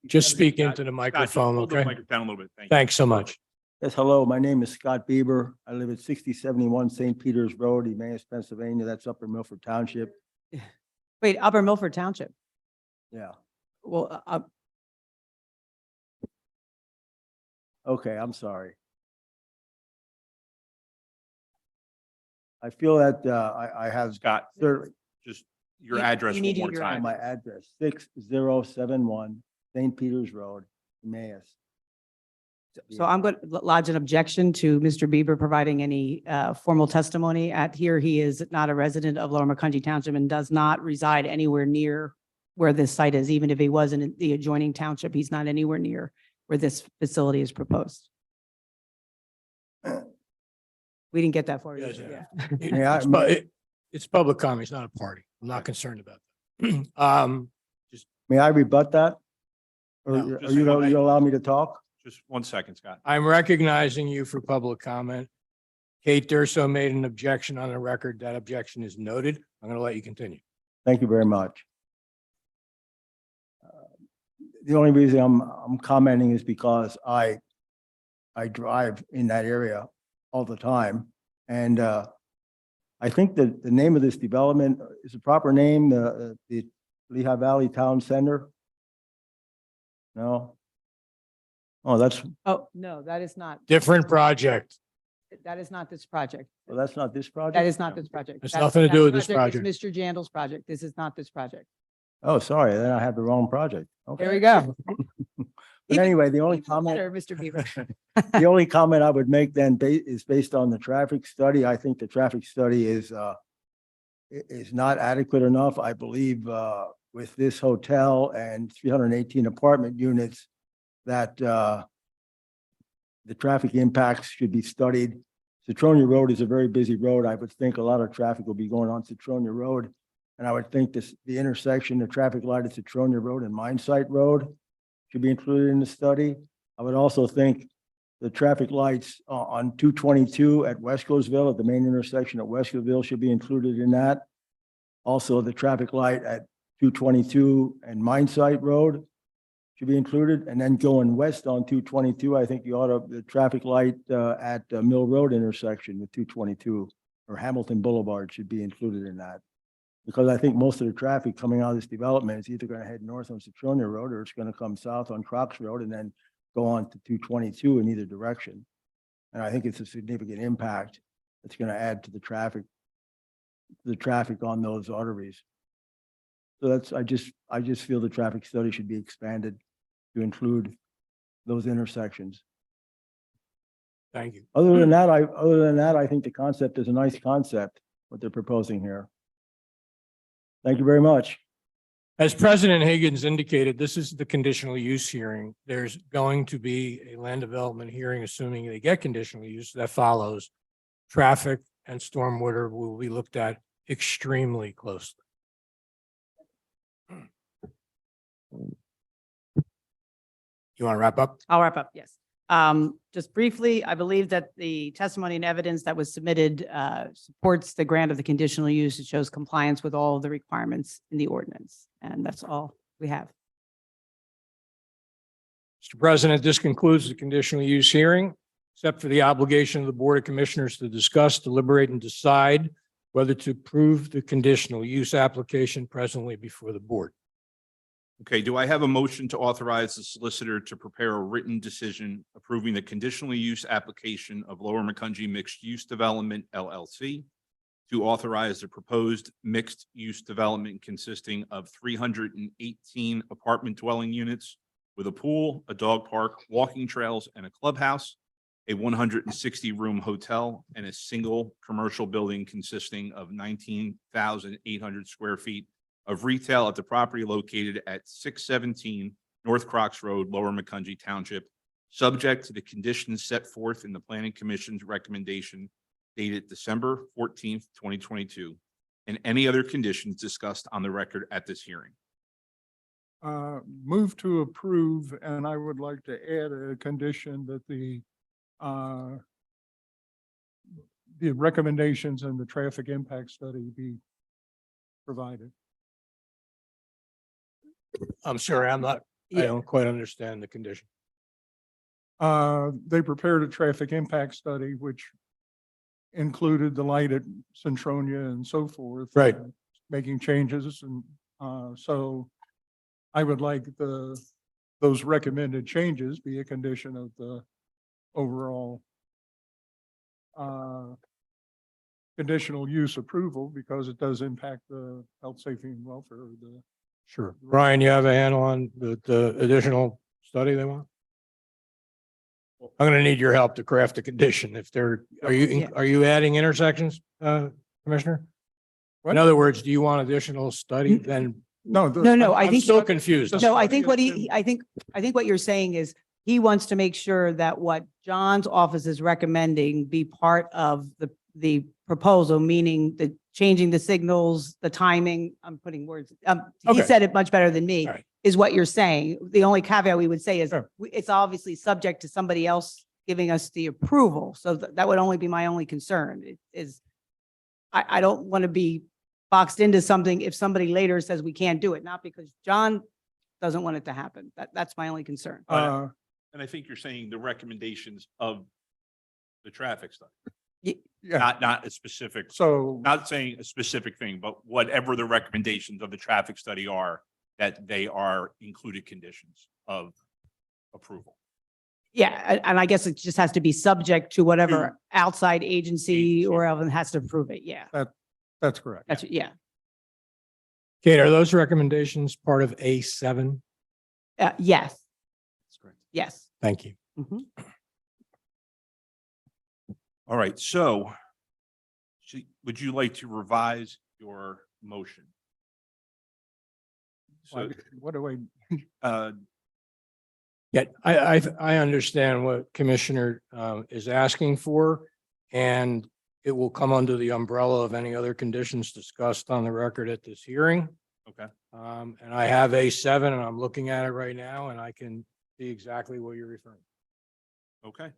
Just speak into the Scott, microphone, hold the okay? microphone a little bit. Thank you. Thanks so much. Yes, hello, my name is Scott Bieber. I live at 6071 St. Peters Road, Emmaus, Pennsylvania. That's Upper Milford Township. Wait, Upper Milford Township. Yeah, Well, okay, I'm sorry. I feel that I have Scott, certainly, just your You- address you one need to more give your time. My address, 6071 St. Peters Road, Emmaus. So I'm going to lodge an objection to Mr. Bieber providing any formal testimony at here. He is not a resident of Lower Macungie Township and does not reside anywhere near where this site is. Even if he was in the adjoining township, he's not anywhere near where this facility is proposed. We didn't get that far. Yes, either, yeah. yeah. May I- It's pu- It's public comment, it's not a party. I'm not concerned about that. May I rebut that? Or No, are just you one going to allow me to talk? Just 1 second, Scott. I'm recognizing you for public comment. Kate Durso made an objection on the record. That objection is noted. I'm going to let you continue. Thank you very much. The only reason I'm commenting is because I drive in that area all the time. And I think that the name of this development is the proper name, the Lehigh Valley Town Center. No? Oh, Oh, no, that is not, Different project. that is not this project. well, that's not this project? That is not this project. It's That- nothing to that do with this is project. Mr. Jandel's project. This is not this project. Oh, sorry, then I have the wrong project. There we Okay. go. But anyway, the only Even comment. better, Mr. Bieber. The only comment I would make then is based on the traffic study. I think the traffic study is not adequate enough. I believe with this hotel and 318 apartment units that the traffic impacts should be studied. Citronia Road is a very busy road. I would think a lot of traffic will be going on Citronia Road. And I would think the intersection, the traffic light at Citronia Road and Mine Site Road should be included in the study. I would also think the traffic lights on 222 at Wescosville, at the main intersection at Wescosville, should be included in that. Also, the traffic light at 222 and Mine Site Road should be included. And then going west on 222, I think the traffic light at Mill Road intersection with 222 or Hamilton Boulevard should be included in that. Because I think most of the traffic coming out of this development is either going to head north on Citronia Road or it's going to come south on Crocs Road and then go on to 222 in either direction. And I think it's a significant impact. It's going to add to the traffic on those arteries. So I just feel the traffic study should be expanded to include those intersections. Thank you. Other than that, I think the concept is a nice concept, what they're proposing here. Thank you very much. As President Higgins indicated, this is the conditional use hearing. There's going to be a land development hearing, assuming they get conditional use, that follows. Traffic and stormwater will be looked at extremely closely. You want to wrap up? I'll wrap up, yes. Just briefly, I believe that the testimony and evidence that was submitted supports the grant of the conditional use. It shows compliance with all of the requirements in the ordinance, and that's all we have. Mr. President, this concludes the conditional use hearing, except for the obligation of the Board of Commissioners to discuss, deliberate, and decide whether to approve the conditional use application presently before the board. Okay, do I have a motion to authorize the solicitor to prepare a written decision approving the conditional use application of Lower Macungie Mixed Use Development LLC to authorize the proposed mixed use development consisting of 318 apartment dwelling units with a pool, a dog park, walking trails, and a clubhouse, a 160-room hotel, and a single commercial building consisting of 19,800 square feet of retail at the property located at 617 North Crocs Road, Lower Macungie Township, subject to the conditions set forth in the Planning Commission's recommendation dated December 14th, 2022, and any other conditions discussed on the record at this hearing. Move to approve, and I would like to add a condition that the recommendations and the traffic impact study be provided. I'm sorry, I Yeah. don't quite understand the condition. They prepared a traffic impact study, which included the light at Centronia and so forth. Right. Making changes, and so I would like those recommended changes be a condition of the overall conditional use approval because it does impact the health, safety and welfare of the. Sure. Ryan, you have a handle on the additional study they want? I'm gonna need your help to craft a condition if they're, Yeah. are you adding intersections, Commissioner? In What? other words, do you want additional study? Then No. No, I I'm think. still confused. No, I think I think what you're saying is he wants to make sure that what John's office is recommending be part of the proposal, meaning the changing the signals, the timing, I'm putting words, he Okay. said it much better than me, All right. is what you're saying. The only caveat we would say is Sure. it's obviously subject to somebody else giving us the approval. So that would only be my only concern is I don't want to be boxed into something if somebody later says we can't do it, not because John doesn't want it to happen. That's my only concern. Uh, And I think you're saying the recommendations of the traffic study, yeah, not a specific, so, not saying a specific thing, but whatever the recommendations of the traffic study are, that they are included conditions of approval. Yeah, and I guess it just has to be subject to whatever outside agency or else has to approve it. Yeah, that's correct. that's, yeah. Kate, are those recommendations part of A7? Yes, That's correct. yes. Thank you. Mhm. All right, so would you like to revise your motion? So, What do I, Yeah, I understand what Commissioner is asking for, and it will come under the umbrella of any other conditions discussed on the record at this hearing. okay, And I have A7 and I'm looking at it right now and I can see exactly what you're referring. okay.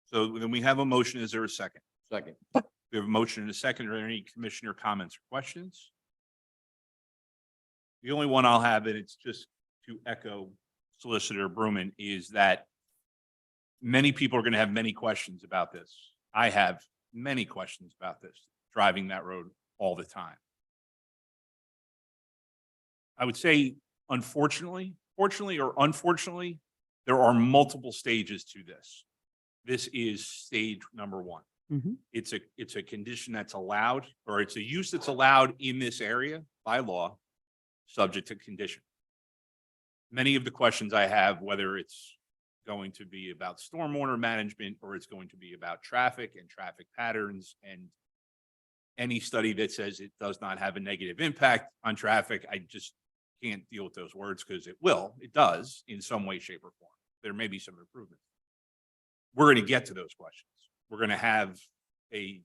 So then we have a motion. Is there a second? Second. We have a motion and a second. Are there any commissioner comments or questions? The only one I'll have, and it's just to echo Solicitor Bruman, is that many people are going to have many questions about this. I have many questions about this, driving that road all the time. I would say, unfortunately, fortunately or unfortunately, there are multiple stages to this. This is stage number one. Mhm. It's a condition that's allowed, or it's a use that's allowed in this area by law, subject to condition. Many of the questions I have, whether it's going to be about stormwater management or it's going to be about traffic and traffic patterns, and any study that says it does not have a negative impact on traffic, I just can't deal with those words because it does in some way, shape or form. There may be some improvement. We're going to get to those questions. We're going to have a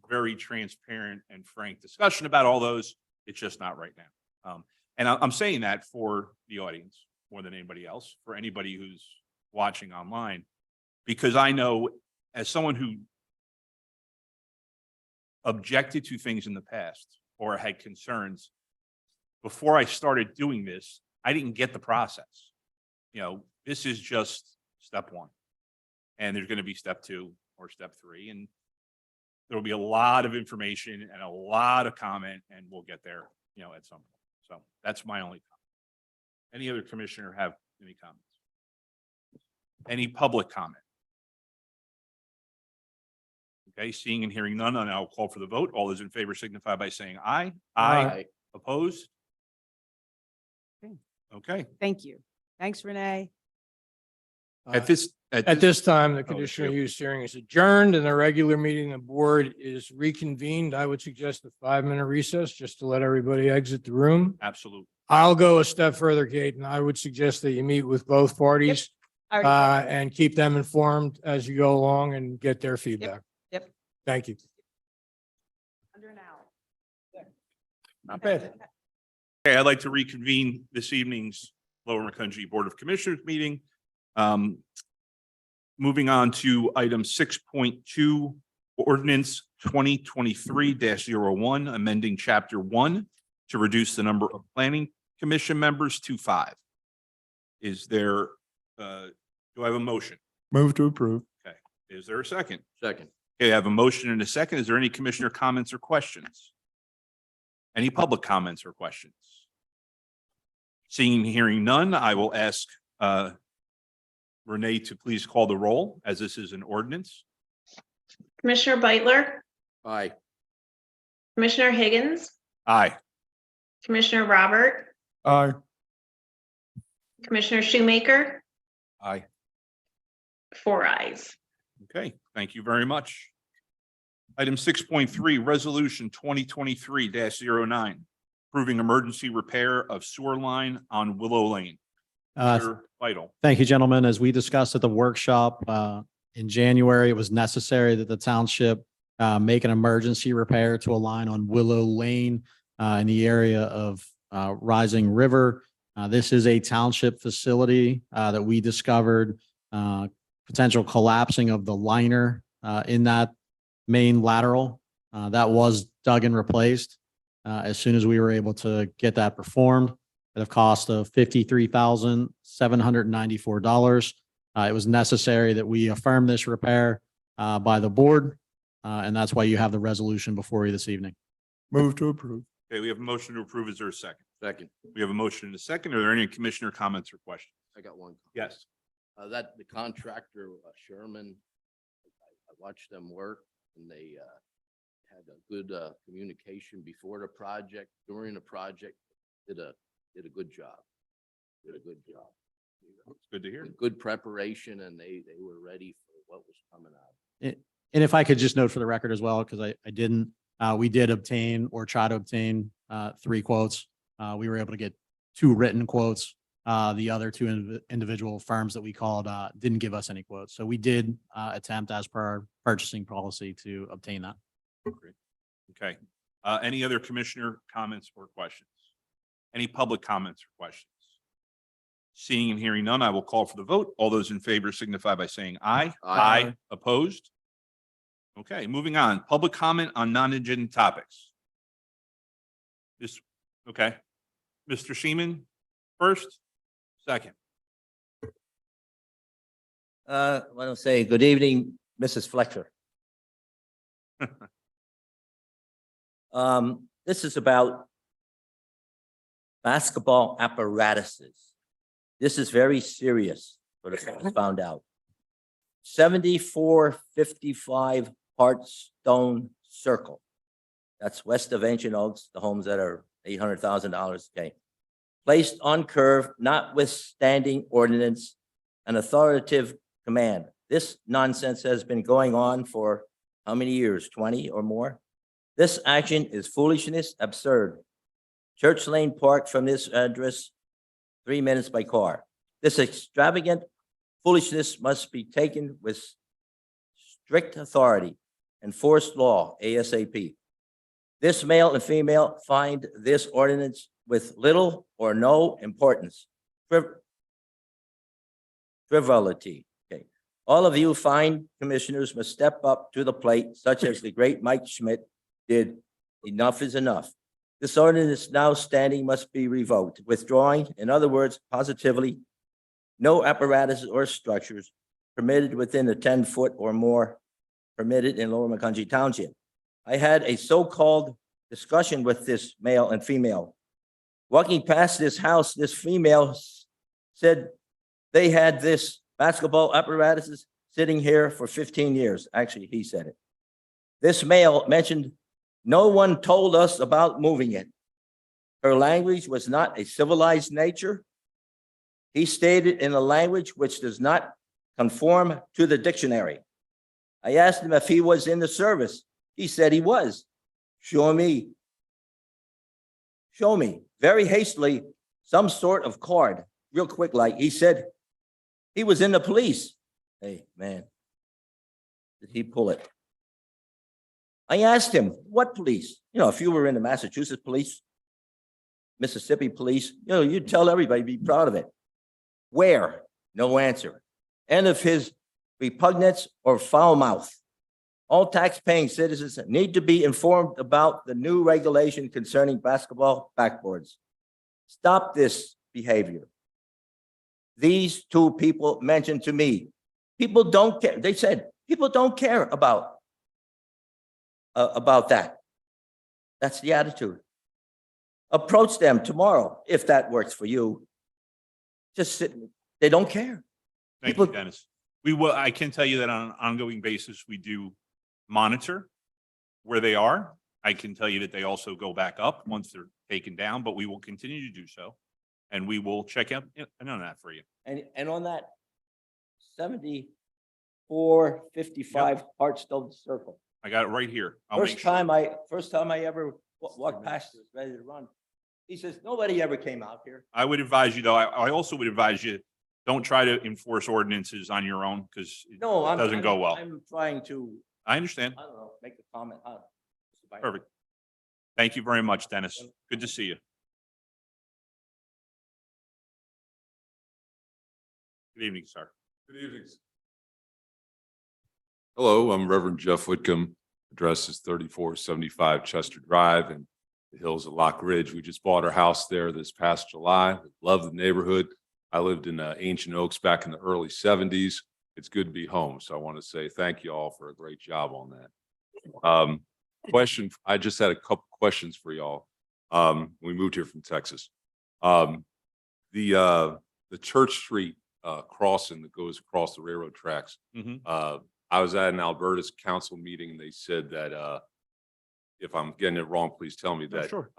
very transparent and frank discussion about all those. It's just not right now. And I'm saying that for the audience more than anybody else, for anybody who's watching online, because I know as someone who objected to things in the past or had concerns, before I started doing this, I didn't get the process. This is just step one. And there's going to be step two or step three. And there will be a lot of information and a lot of comment, and we'll get there, at some point. So that's my only comment. Any other commissioner have any comments? Any public comment? Okay, seeing and hearing none, and I'll call for the vote. All those in favor signify by saying aye. Aye. Opposed? Okay. Okay. Thank you. Thanks, Renee. At this time, the Oh, conditional sure. use hearing is adjourned and the regular meeting of the board is reconvened. I would suggest a 5-minute recess just to let everybody exit the room. Absolutely. I'll go a step further, Kate, and I would suggest that you meet with both parties All right. and keep them informed as you go along and get their feedback. Yep. Thank you. Under an hour. Not bad. Okay, I'd like to reconvene this evening's Lower Macungie Board of Commissioners meeting. Moving on to item 6.2, ordinance 2023-01, amending chapter 1 to reduce the number of planning commission members to 5. Is there, do I have a motion? move to approve. Okay, is there a second? Second. Okay, I have a motion and a second. Is there any commissioner comments or questions? Any public comments or questions? Seeing and hearing none, I will ask Renee to please call the roll, as this is an ordinance. Commissioner Beitler, Aye. Commissioner Higgins, Aye. Commissioner Robert, Aye. Commissioner Shoemaker, Aye. 4 ayes. Okay, thank you very much. Item 6.3, Resolution 2023-09, approving emergency repair of sewer line on Willow Lane. Mr. Vital. Thank you, gentlemen. As we discussed at the workshop in January, it was necessary that the township make an emergency repair to a line on Willow Lane in the area of Rising River. This is a township facility that we discovered potential collapsing of the liner in that main lateral. That was dug and replaced as soon as we were able to get that performed at a cost of $53,794. It was necessary that we affirm this repair by the board, and that's why you have the resolution before you this evening. Move to approve. Okay, we have a motion to approve. Is there a second? Second. We have a motion and a second. Are there any commissioner comments or questions? I got one. Yes. That the contractor, Sherman, I watched them work and they had a good communication before the project, during the project, did a good job. Did a good job. It's good to hear. Good preparation and they were ready for what was coming out. And if I could just note for the record as well, because I didn't, we did obtain or try to obtain 3 quotes. We were able to get 2 written quotes. The other 2 individual firms that we called didn't give us any quotes. So we did attempt as per our purchasing policy to obtain that. Great. Okay. Any other commissioner comments or questions? Any public comments or questions? Seeing and hearing none, I will call for the vote. All those in favor signify by saying aye. Aye. Opposed? Okay, moving on. Public comment on non-agenda topics. Okay. Mr. Sheeman, first, second. I want to say good evening, Mrs. Fletcher. This is about basketball apparatuses. This is very serious, what I found out. 7455 Heartstone Circle. That's west of Ancient Oaks, the homes that are $800,000, okay. Placed on curve, notwithstanding ordinance and authoritative command. This nonsense has been going on for how many years? 20 or more? This action is foolishness, absurd. Church Lane Park from this address, 3 minutes by car. This extravagant foolishness must be taken with strict authority, enforced law, ASAP. This male and female find this ordinance with little or no importance. Frivolity. Okay. All of you fine commissioners must step up to the plate, such as the great Mike Schmidt did. Enough is enough. This ordinance now standing must be revoked, withdrawing, in other words, positively, no apparatus or structures permitted within the 10-foot or more permitted in Lower Macungie Township. I had a so-called discussion with this male and female. Walking past this house, this female said they had this basketball apparatuses sitting here for 15 years. Actually, he said it. This male mentioned no one told us about moving it. Her language was not a civilized nature. He stated in a language which does not conform to the dictionary. I asked him if he was in the service. He said he was. Show me. Show me. Very hastily, some sort of card, real quick, like he said he was in the police. Hey, man, did he pull it? I asked him, what police? You know, if you were in the Massachusetts police, Mississippi police, you know, you'd tell everybody, be proud of it. Where? No answer. End of his repugnance or foul mouth. All tax-paying citizens need to be informed about the new regulation concerning basketball backboards. Stop this behavior. These 2 people mentioned to me, people don't care. They said, people don't care about that. That's the attitude. Approach them tomorrow, if that works for you. Just sit, they don't care. Thank People- you, Dennis. We will, I can tell you that on an ongoing basis, we do monitor where they are. I can tell you that they also go back up once they're taken down, but we will continue to do so. And we will check out on that for you. And on that 7455 Hartstone Circle. I got it right here. I'll make First sure. time I ever walked past this, ready to run. He says, nobody ever came out here. I would advise you, though, I also would advise you, don't try to enforce ordinances on your own because it No, doesn't go well. I'm trying to, I understand. I don't know, make a comment. Perfect. Thank you very much, Dennis. Good to see you. Good evening, sir. Good evening. Hello, I'm Reverend Jeff Whitcomb. Address is 3475 Chester Drive in the hills of Lock Ridge. We just bought our house there this past July. Love the neighborhood. I lived in Ancient Oaks back in the early 70s. It's good to be home. So I want to say thank you all for a great job on that. Question, I just had a couple questions for y'all. We moved here from Texas. The Church Street crossing that goes across the railroad tracks. I was at an Alberta's council meeting and they said that if I'm getting it wrong, please tell me that. Sure.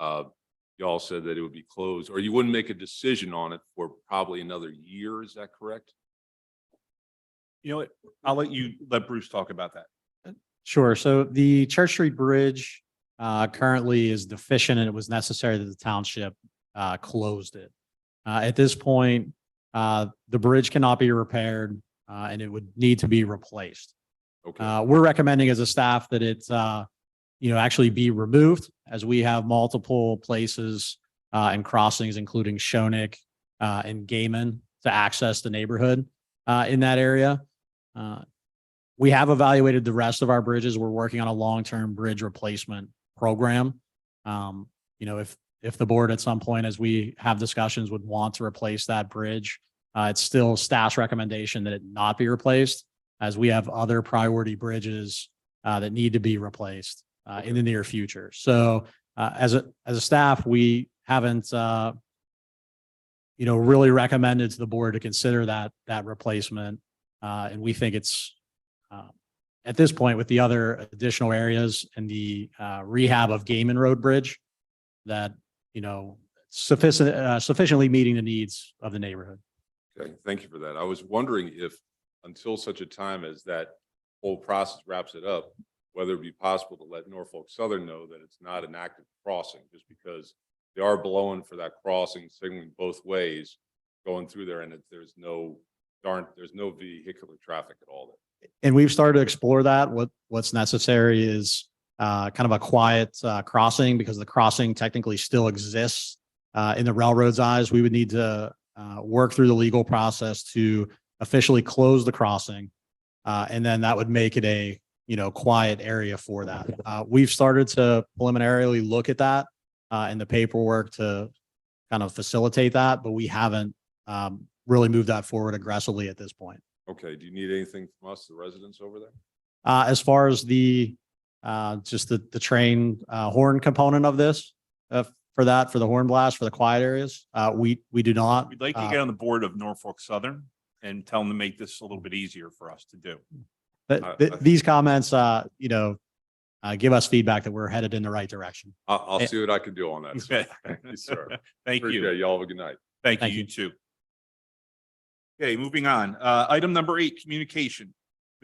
Y'all said that it would be closed or you wouldn't make a decision on it for probably another year. Is that correct? You know what? I'll let Bruce talk about that. Sure. So the Church Street Bridge currently is deficient and it was necessary that the township closed it. At this point, the bridge cannot be repaired and it would need to be replaced. Okay. We're recommending as a staff that it's, actually be removed as we have multiple places and crossings, including Shonik and Gaiman to access the neighborhood in that area. We have evaluated the rest of our bridges. We're working on a long-term bridge replacement program. If the board at some point, as we have discussions, would want to replace that bridge, it's still staff's recommendation that it not be replaced, as we have other priority bridges that need to be replaced in the near future. So as a staff, we haven't really recommended to the board to consider that replacement. And we think it's at this point with the other additional areas and the rehab of Gaiman Road Bridge that, sufficiently meeting the needs of the neighborhood. Okay, thank you for that. I was wondering if until such a time as that whole process wraps it up, whether it'd be possible to let Norfolk Southern know that it's not an active crossing, just because they are blowing for that crossing, signaling both ways going through there, and there's no vehicular traffic at all there. And we've started to explore that. What's necessary is kind of a quiet crossing, because the crossing technically still exists in the railroad's eyes. We would need to work through the legal process to officially close the crossing. And then that would make it a, quiet area for that. We've started to preliminarily look at that in the paperwork to kind of facilitate that, but we haven't really moved that forward aggressively at this point. Okay, do you need anything from us, the residents over there? As far as the just the train horn component of this, for the horn blast for the quiet areas, we do not. We'd like to get on the board of Norfolk Southern and tell them to make this a little bit easier for us to do. These comments, give us feedback that we're headed in the right direction. I'll see what I can do on that. Okay. Thank you, sir. Thank you. Appreciate it. Y'all have a good night. Thank you, Thank you you. too. Okay, moving on. Item number 8, communication.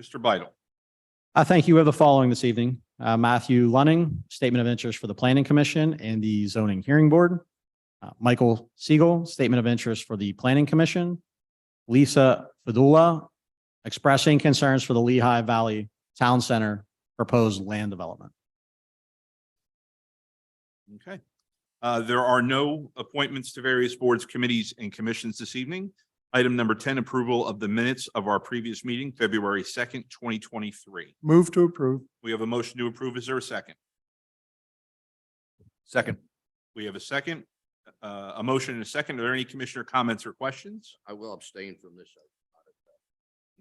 Mr. Beidle. Thank you. We have the following this evening. Matthew Lunning, Statement of Interest for the Planning Commission and the Zoning Hearing Board. Michael Siegel, Statement of Interest for the Planning Commission. Lisa Fadula, expressing concerns for the Lehigh Valley Town Center proposed land development. Okay. There are no appointments to various boards, committees, and commissions this evening. Item number 10, approval of the minutes of our previous meeting, February 2nd, 2023. Move to approve. We have a motion to approve. Is there a second? Second. We have a second, a motion and a second. Are there any commissioner comments or questions? I will abstain from this.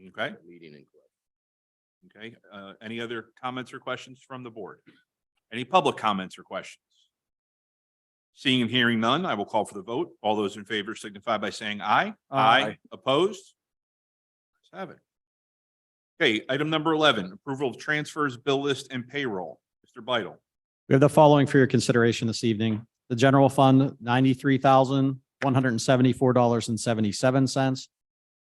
Okay. Meeting in question. Okay. Any other comments or questions from the board? Any public comments or questions? Seeing and hearing none, I will call for the vote. All those in favor signify by saying aye. Aye. Opposed? Let's have it. Okay, item number 11, approval of transfers, bill list, and payroll. Mr. Beidle. We have the following for your consideration this evening. The general fund, $93,174.77.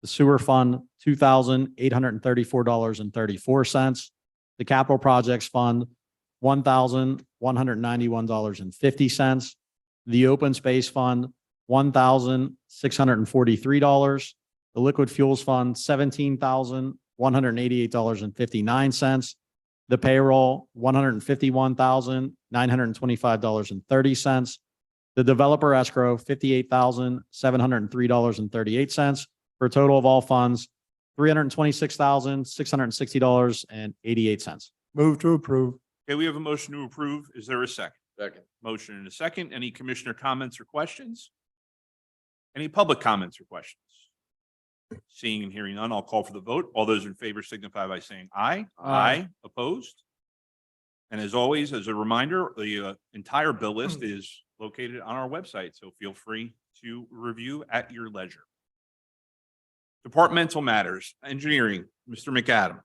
The sewer fund, $2,834.34. The capital projects fund, $1,191.50. The open space fund, $1,643. The liquid fuels fund, $17,188.59. The payroll, $151,925.30. The developer escrow, $58,703.38, for a total of all funds, $326,660.88. Move to approve. Okay, we have a motion to approve. Is there a second? Second. Motion and a second. Any commissioner comments or questions? Any public comments or questions? Seeing and hearing none, I'll call for the vote. All those in favor signify by saying aye. Aye. Opposed? And as always, as a reminder, the entire bill list is located on our website, so feel free to review at your leisure. Departmental matters, engineering, Mr. McAdam.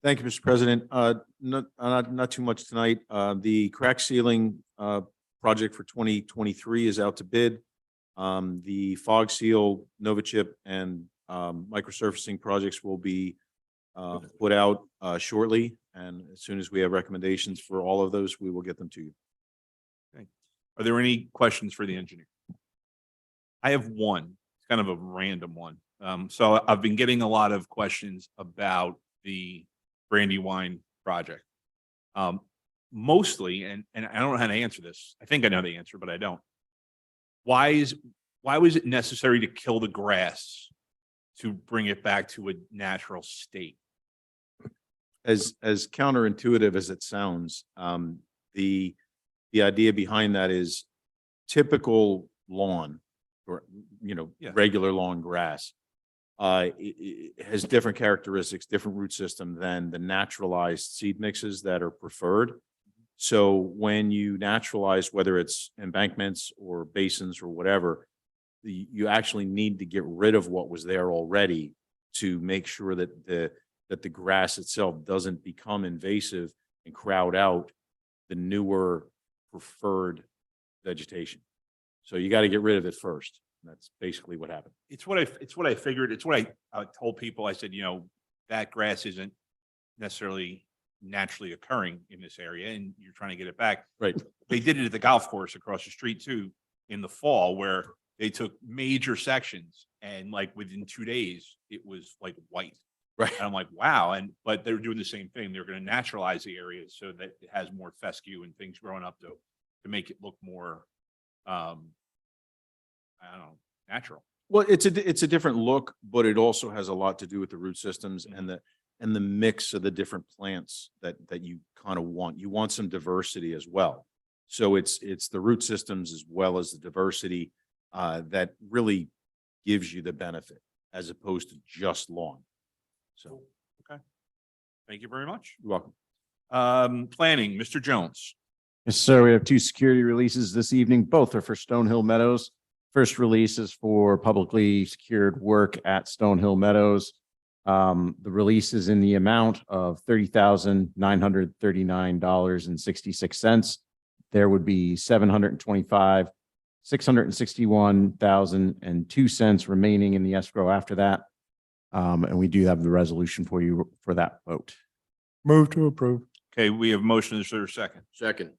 Thank you, Mr. President. Not too much tonight. The crack ceiling project for 2023 is out to bid. The fog seal, Novachip, and microsurfacing projects will be put out shortly. And as soon as we have recommendations for all of those, we will get them to you. Okay. Are there any questions for the engineer? I have one. It's kind of a random one. So I've been getting a lot of questions about the Brandywine project. Mostly, and I don't know how to answer this. I think I know the answer, but I don't. Why was it necessary to kill the grass to bring it back to a natural state? As counterintuitive as it sounds, the idea behind that is typical lawn or, Yeah. regular lawn grass. It has different characteristics, different root system than the naturalized seed mixes that are preferred. So when you naturalize, whether it's embankments or basins or whatever, you actually need to get rid of what was there already to make sure that the grass itself doesn't become invasive and crowd out the newer preferred vegetation. So you got to get rid of it first. That's basically what happened. It's what I figured. It's what I told people. I said, that grass isn't necessarily naturally occurring in this area and you're trying to get it back. Right. They did it at the golf course across the street too in the fall, where they took major sections and like within 2 days, it was like white. Right. And I'm like, wow. But they were doing the same thing. They're going to naturalize the area so that it has more fescue and things growing up to make it look more, I don't know, natural. Well, it's a different look, but it also has a lot to do with the root systems and the mix of the different plants that you kind of want. You want some diversity as well. So it's the root systems as well as the diversity that really gives you the benefit as opposed to just lawn. So, Okay. Thank you very much. you're welcome. Planning, Mr. Jones. Yes, sir. We have two security releases this evening. Both are for Stonehill Meadows. First release is for publicly secured work at Stonehill Meadows. The release is in the amount of $30,939.66. There would be $661,002 remaining in the escrow after that. And we do have the resolution for you for that vote. Move to approve. Okay, we have a motion. Is there a second? Second.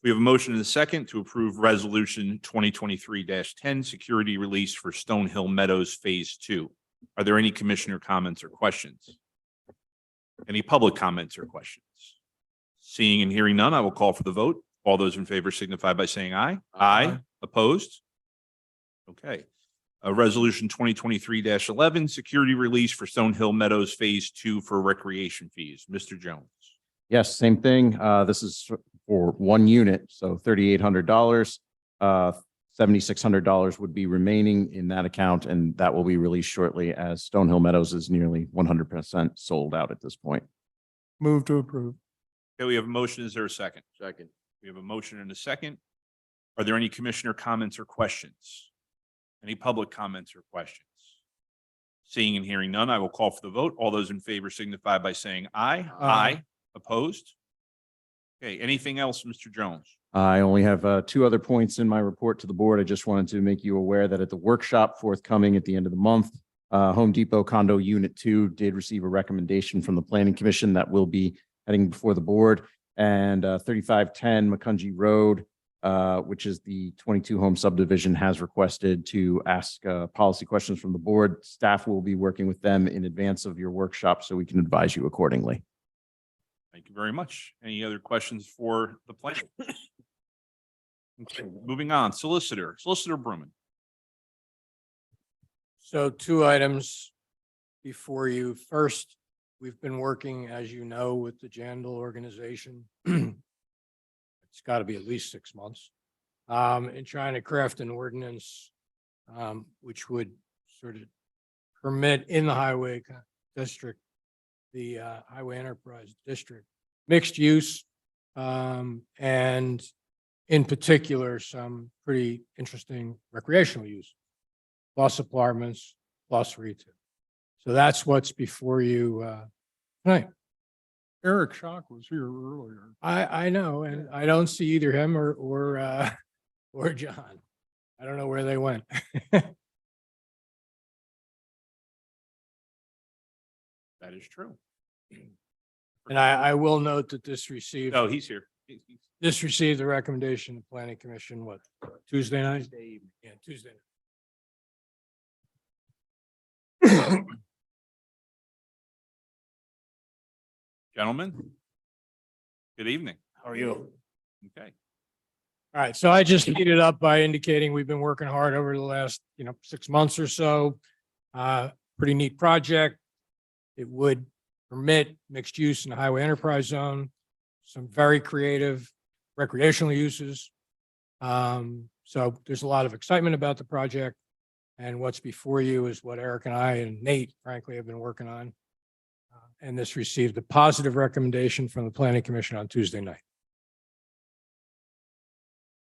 We have a motion and a second to approve resolution 2023-10, security release for Stonehill Meadows Phase 2. Are there any commissioner comments or questions? Any public comments or questions? Seeing and hearing none, I will call for the vote. All those in favor signify by saying aye. Aye. Opposed? Okay. Resolution 2023-11, security release for Stonehill Meadows Phase 2 for recreation fees. Mr. Jones. Yes, same thing. This is for one unit, so $3,800. $7,600 would be remaining in that account, and that will be released shortly as Stonehill Meadows is nearly 100% sold out at this point. Move to approve. Okay, we have a motion. Is there a second? Second. We have a motion and a second. Are there any commissioner comments or questions? Any public comments or questions? Seeing and hearing none, I will call for the vote. All those in favor signify by saying aye. Aye. Opposed? Okay, anything else, Mr. Jones? I only have two other points in my report to the board. I just wanted to make you aware that at the workshop forthcoming at the end of the month, Home Depot Condo Unit 2 did receive a recommendation from the Planning Commission that will be heading before the board. And 3510 Macungie Road, which is the 22 home subdivision, has requested to ask policy questions from the board. Staff will be working with them in advance of your workshop so we can advise you accordingly. Thank you very much. Any other questions for the planner? Okay, moving on, Solicitor Brumman. So two items before you. First, we've been working, as you know, with the Jandal organization. It's got to be at least 6 months in trying to craft an ordinance which would sort of permit in the highway district, the highway enterprise district, mixed use, and in particular, some pretty interesting recreational use, plus apartments, plus retail. So that's what's before you tonight. Eric Schock was here earlier. I know, and I don't see either him or John. I don't know where they went. That is true. And I will note that this received, No, he's here. this received the recommendation of the Planning Commission, what, Tuesday night? Yeah, Tuesday night. Gentlemen, good evening. How are you? Okay. All right, so I just teed it up by indicating we've been working hard over the last, 6 months or so. Pretty neat project. It would permit mixed use in the highway enterprise zone, some very creative recreational uses. So there's a lot of excitement about the project. And what's before you is what Eric and I and Nate, frankly, have been working on. And this received a positive recommendation from the Planning Commission on Tuesday night.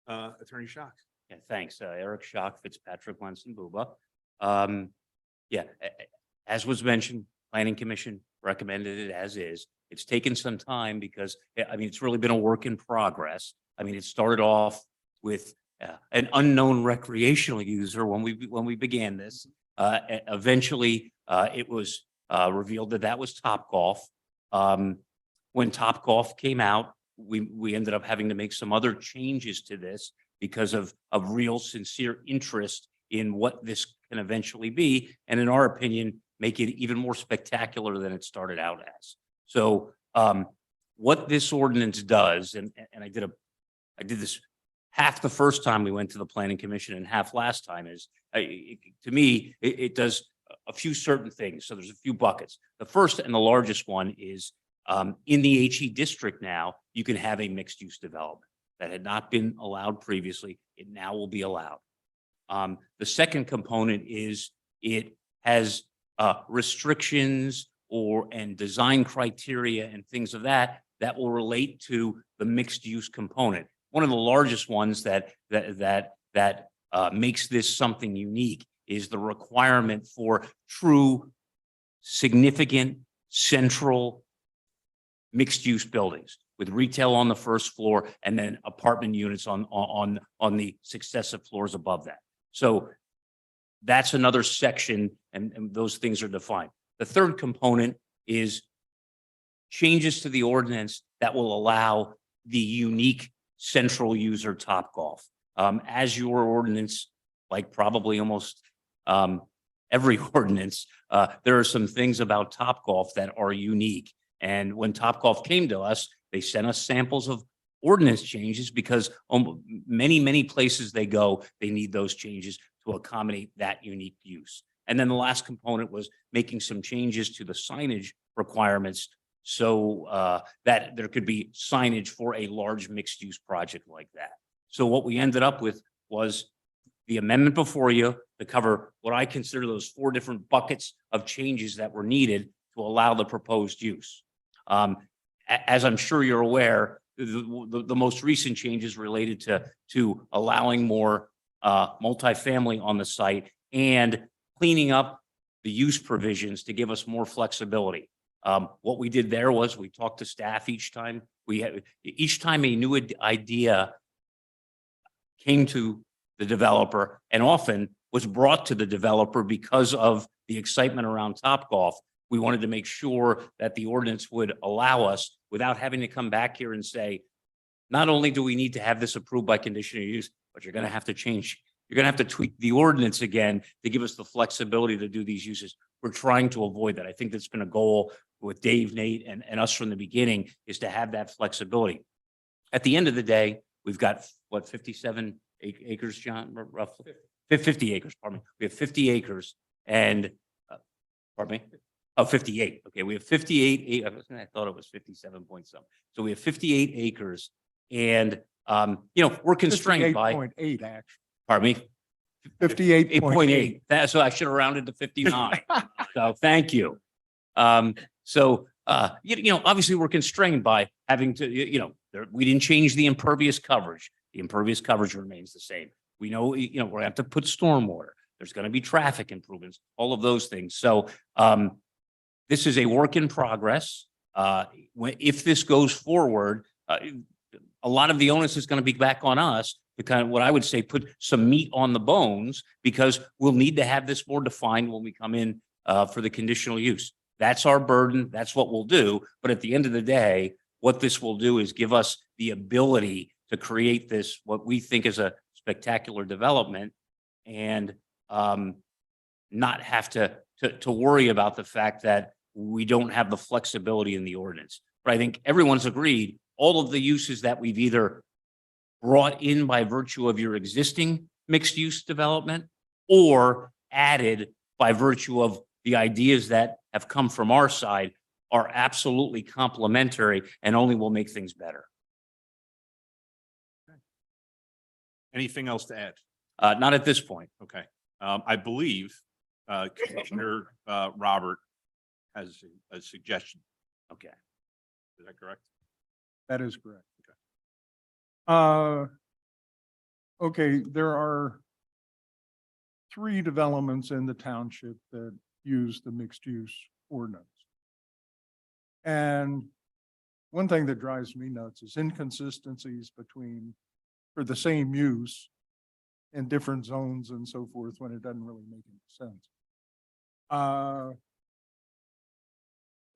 Attorney Schock. Yeah, thanks. Eric Schock, Fitzpatrick, Munson, Buba. As was mentioned, Planning Commission recommended it as is. It's taken some time because, it's really been a work in progress. It started off with an unknown recreational user when we began this. Eventually, it was revealed that was Topgolf. When Topgolf came out, we ended up having to make some other changes to this because of real sincere interest in what this can eventually be, and in our opinion, make it even more spectacular than it started out as. So what this ordinance does, and I did this half the first time we went to the Planning Commission and half last time, is to me, it does a few certain things. So there's a few buckets. The first and the largest one is in the HE district now, you can have a mixed use development that had not been allowed previously. It now will be allowed. The second component is it has restrictions and design criteria and things of that will relate to the mixed use component. One of the largest ones that makes this something unique is the requirement for true significant central mixed use buildings with retail on the first floor and then apartment units on the successive floors above that. So that's another section, and those things are defined. The third component is changes to the ordinance that will allow the unique central user Topgolf. As your ordinance, like probably almost every ordinance, there are some things about Topgolf that are unique. And when Topgolf came to us, they sent us samples of ordinance changes because many places they go, they need those changes to accommodate that unique use. And then the last component was making some changes to the signage requirements so that there could be signage for a large mixed use project like that. So what we ended up with was the amendment before you to cover what I consider those 4 different buckets of changes that were needed to allow the proposed use. As I'm sure you're aware, the most recent changes related to allowing more multifamily on the site and cleaning up the use provisions to give us more flexibility. What we did there was we talked to staff each time. Each time a new idea came to the developer and often was brought to the developer because of the excitement around Topgolf. We wanted to make sure that the ordinance would allow us, without having to come back here and say, not only do we need to have this approved by conditional use, but you're going to have to change, you're going to have to tweak the ordinance again to give us the flexibility to do these uses. We're trying to avoid that. I think that's been a goal with Dave, Nate, and us from the beginning, is to have that flexibility. At the end of the day, we've got, what, 57 acres, John, roughly? 50 acres, pardon me. We have 50 acres and, pardon me? Oh, 58. Okay, we have 58. I thought it was 57 point something. So we have 58 acres and, we're constrained by. 58.8, actually. Pardon me? 58.8. So I should have rounded to 59. So thank you. Obviously we're constrained by having to, we didn't change the impervious coverage. The impervious coverage remains the same. We know, we're gonna have to put stormwater. There's going to be traffic improvements, all of those things. So, this is a work in progress. If this goes forward, a lot of the onus is going to be back on us to kind of, what I would say, put some meat on the bones, because we'll need to have this more defined when we come in for the conditional use. That's our burden. That's what we'll do. But at the end of the day, what this will do is give us the ability to create this, what we think is a spectacular development, and not have to worry about the fact that we don't have the flexibility in the ordinance. But I think everyone's agreed, all of the uses that we've either brought in by virtue of your existing mixed use development or added by virtue of the ideas that have come from our side are absolutely complementary and only will make things better. Anything else to add? Not at this point. Okay. I believe Commissioner Robert has a suggestion. Okay. Is that correct? That is correct. Okay, there are 3 developments in the township that use the mixed use ordinance. And one thing that drives me nuts is inconsistencies for the same use in different zones and so forth, when it doesn't really make any sense.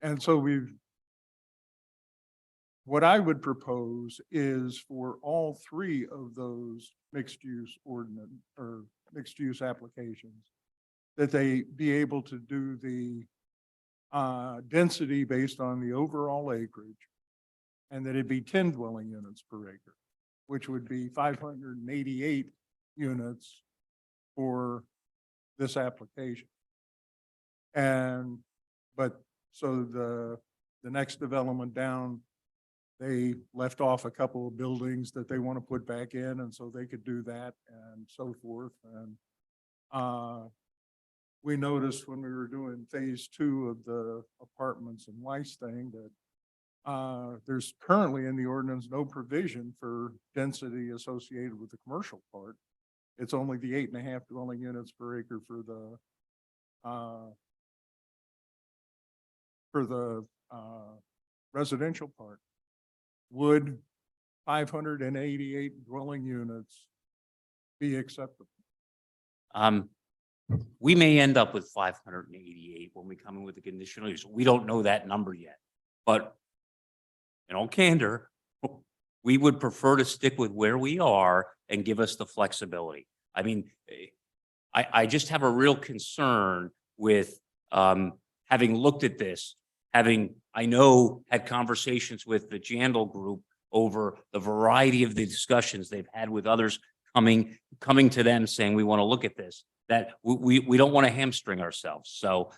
And so what I would propose is for all 3 of those mixed use ordinance or mixed use applications, that they be able to do the density based on the overall acreage, and that it be 10 dwelling units per acre, which would be 588 units for this application. So the next development down, they left off a couple of buildings that they want to put back in, and so they could do that and so forth. And we noticed when we were doing phase 2 of the apartments in Weiss thing that there's currently in the ordinance no provision for density associated with the commercial part. It's only the 8.5 dwelling units per acre for the residential part. Would 588 dwelling units be acceptable? We may end up with 588 when we come in with the conditional use. We don't know that number yet, but in all candor, we would prefer to stick with where we are and give us the flexibility. I mean, I just have a real concern with having looked at this, I know, had conversations with the Jandal group over the variety of the discussions they've had with others coming to them saying, we want to look at this, that we don't want to hamstring ourselves. So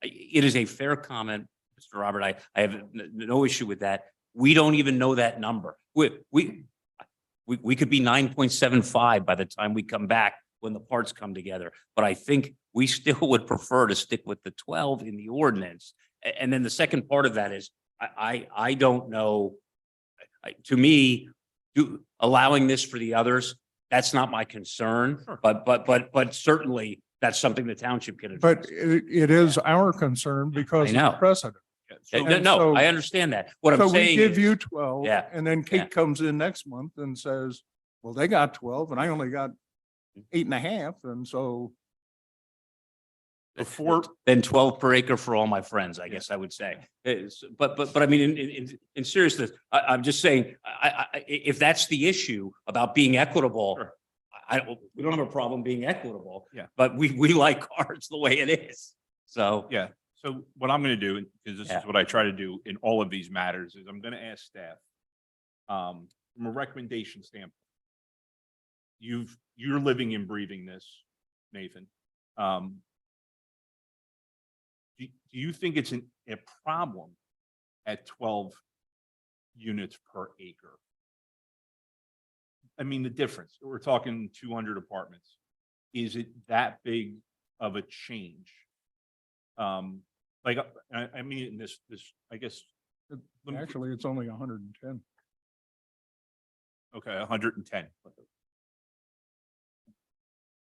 it is a fair comment, Mr. Robert. I have no issue with that. We don't even know that number. We could be 9.75 by the time we come back when the parts come together. But I think we still would prefer to stick with the 12 in the ordinance. And then the second part of that is, I don't know, to me, allowing this for the others, that's not my concern, but certainly that's something the township can address. But it is our concern because of the precedent. So- And No, so- I understand that. What I'm So we saying give is, you 12. Yeah, And then yeah. Kate comes in next month and says, well, they got 12 and I only got 8.5. And so Before, then 12 per acre for all my friends, I guess I would say. But I mean, in seriousness, I'm just saying, if that's the issue about being equitable, Sure. we don't have a problem being equitable. Yeah. But we like ours the way it is. So. yeah, so what I'm going to do, because this Yeah. is what I try to do in all of these matters, is I'm going to ask staff, from a recommendation standpoint. You're living and breathing this, Nathan. Do you think it's a problem at 12 units per acre? I mean, the difference, we're talking 200 apartments. Is it that big of a change? Like, I mean, in this, I guess, let me- actually it's only 110. okay, 110.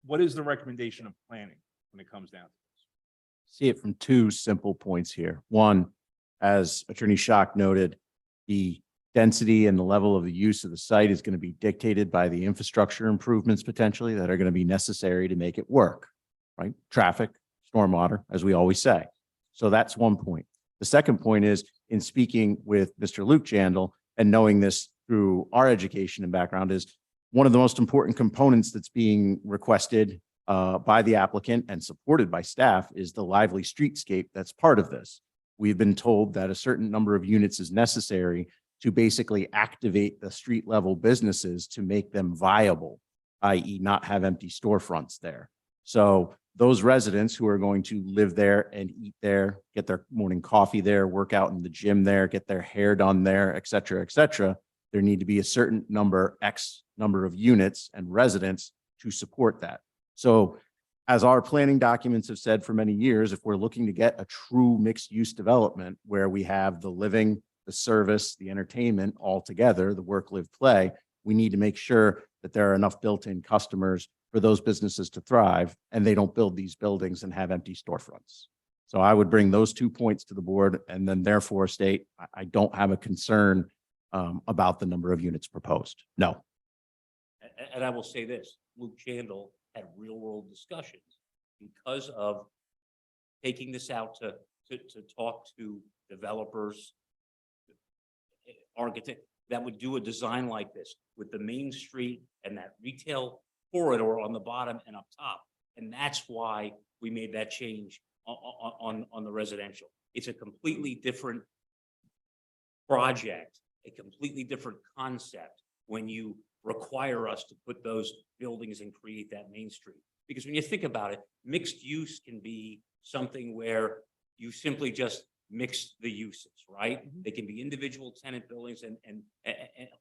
What is the recommendation of planning when it comes down to this? See it from two simple points here. One, as Attorney Schock noted, the density and the level of the use of the site is going to be dictated by the infrastructure improvements potentially that are going to be necessary to make it work, right? Traffic, stormwater, as we always say. So that's one point. The second point is in speaking with Mr. Luke Jandal and knowing this through our education and background is one of the most important components that's being requested by the applicant and supported by staff is the lively streetscape that's part of this. We've been told that a certain number of units is necessary to basically activate the street level businesses to make them viable, i.e. not have empty storefronts there. So those residents who are going to live there and eat there, get their morning coffee there, work out in the gym there, get their hair done there, et cetera, there need to be a certain number, X number of units and residents to support that. So as our planning documents have said for many years, if we're looking to get a true mixed use development where we have the living, the service, the entertainment all together, the work, live, play, we need to make sure that there are enough built-in customers for those businesses to thrive and they don't build these buildings and have empty storefronts. So I would bring those 2 points to the board and then therefore state, I don't have a concern about the number of units proposed. No. And I will say this, Luke Chandel had real world discussions because of taking this out to talk to developers, architect that would do a design like this with the main street and that retail corridor on the bottom and up top. And that's why we made that change on the residential. It's a completely different project, a completely different concept when you require us to put those buildings and create that main street. Because when you think about it, mixed use can be something where you simply just mix the uses, right? They can be individual tenant buildings and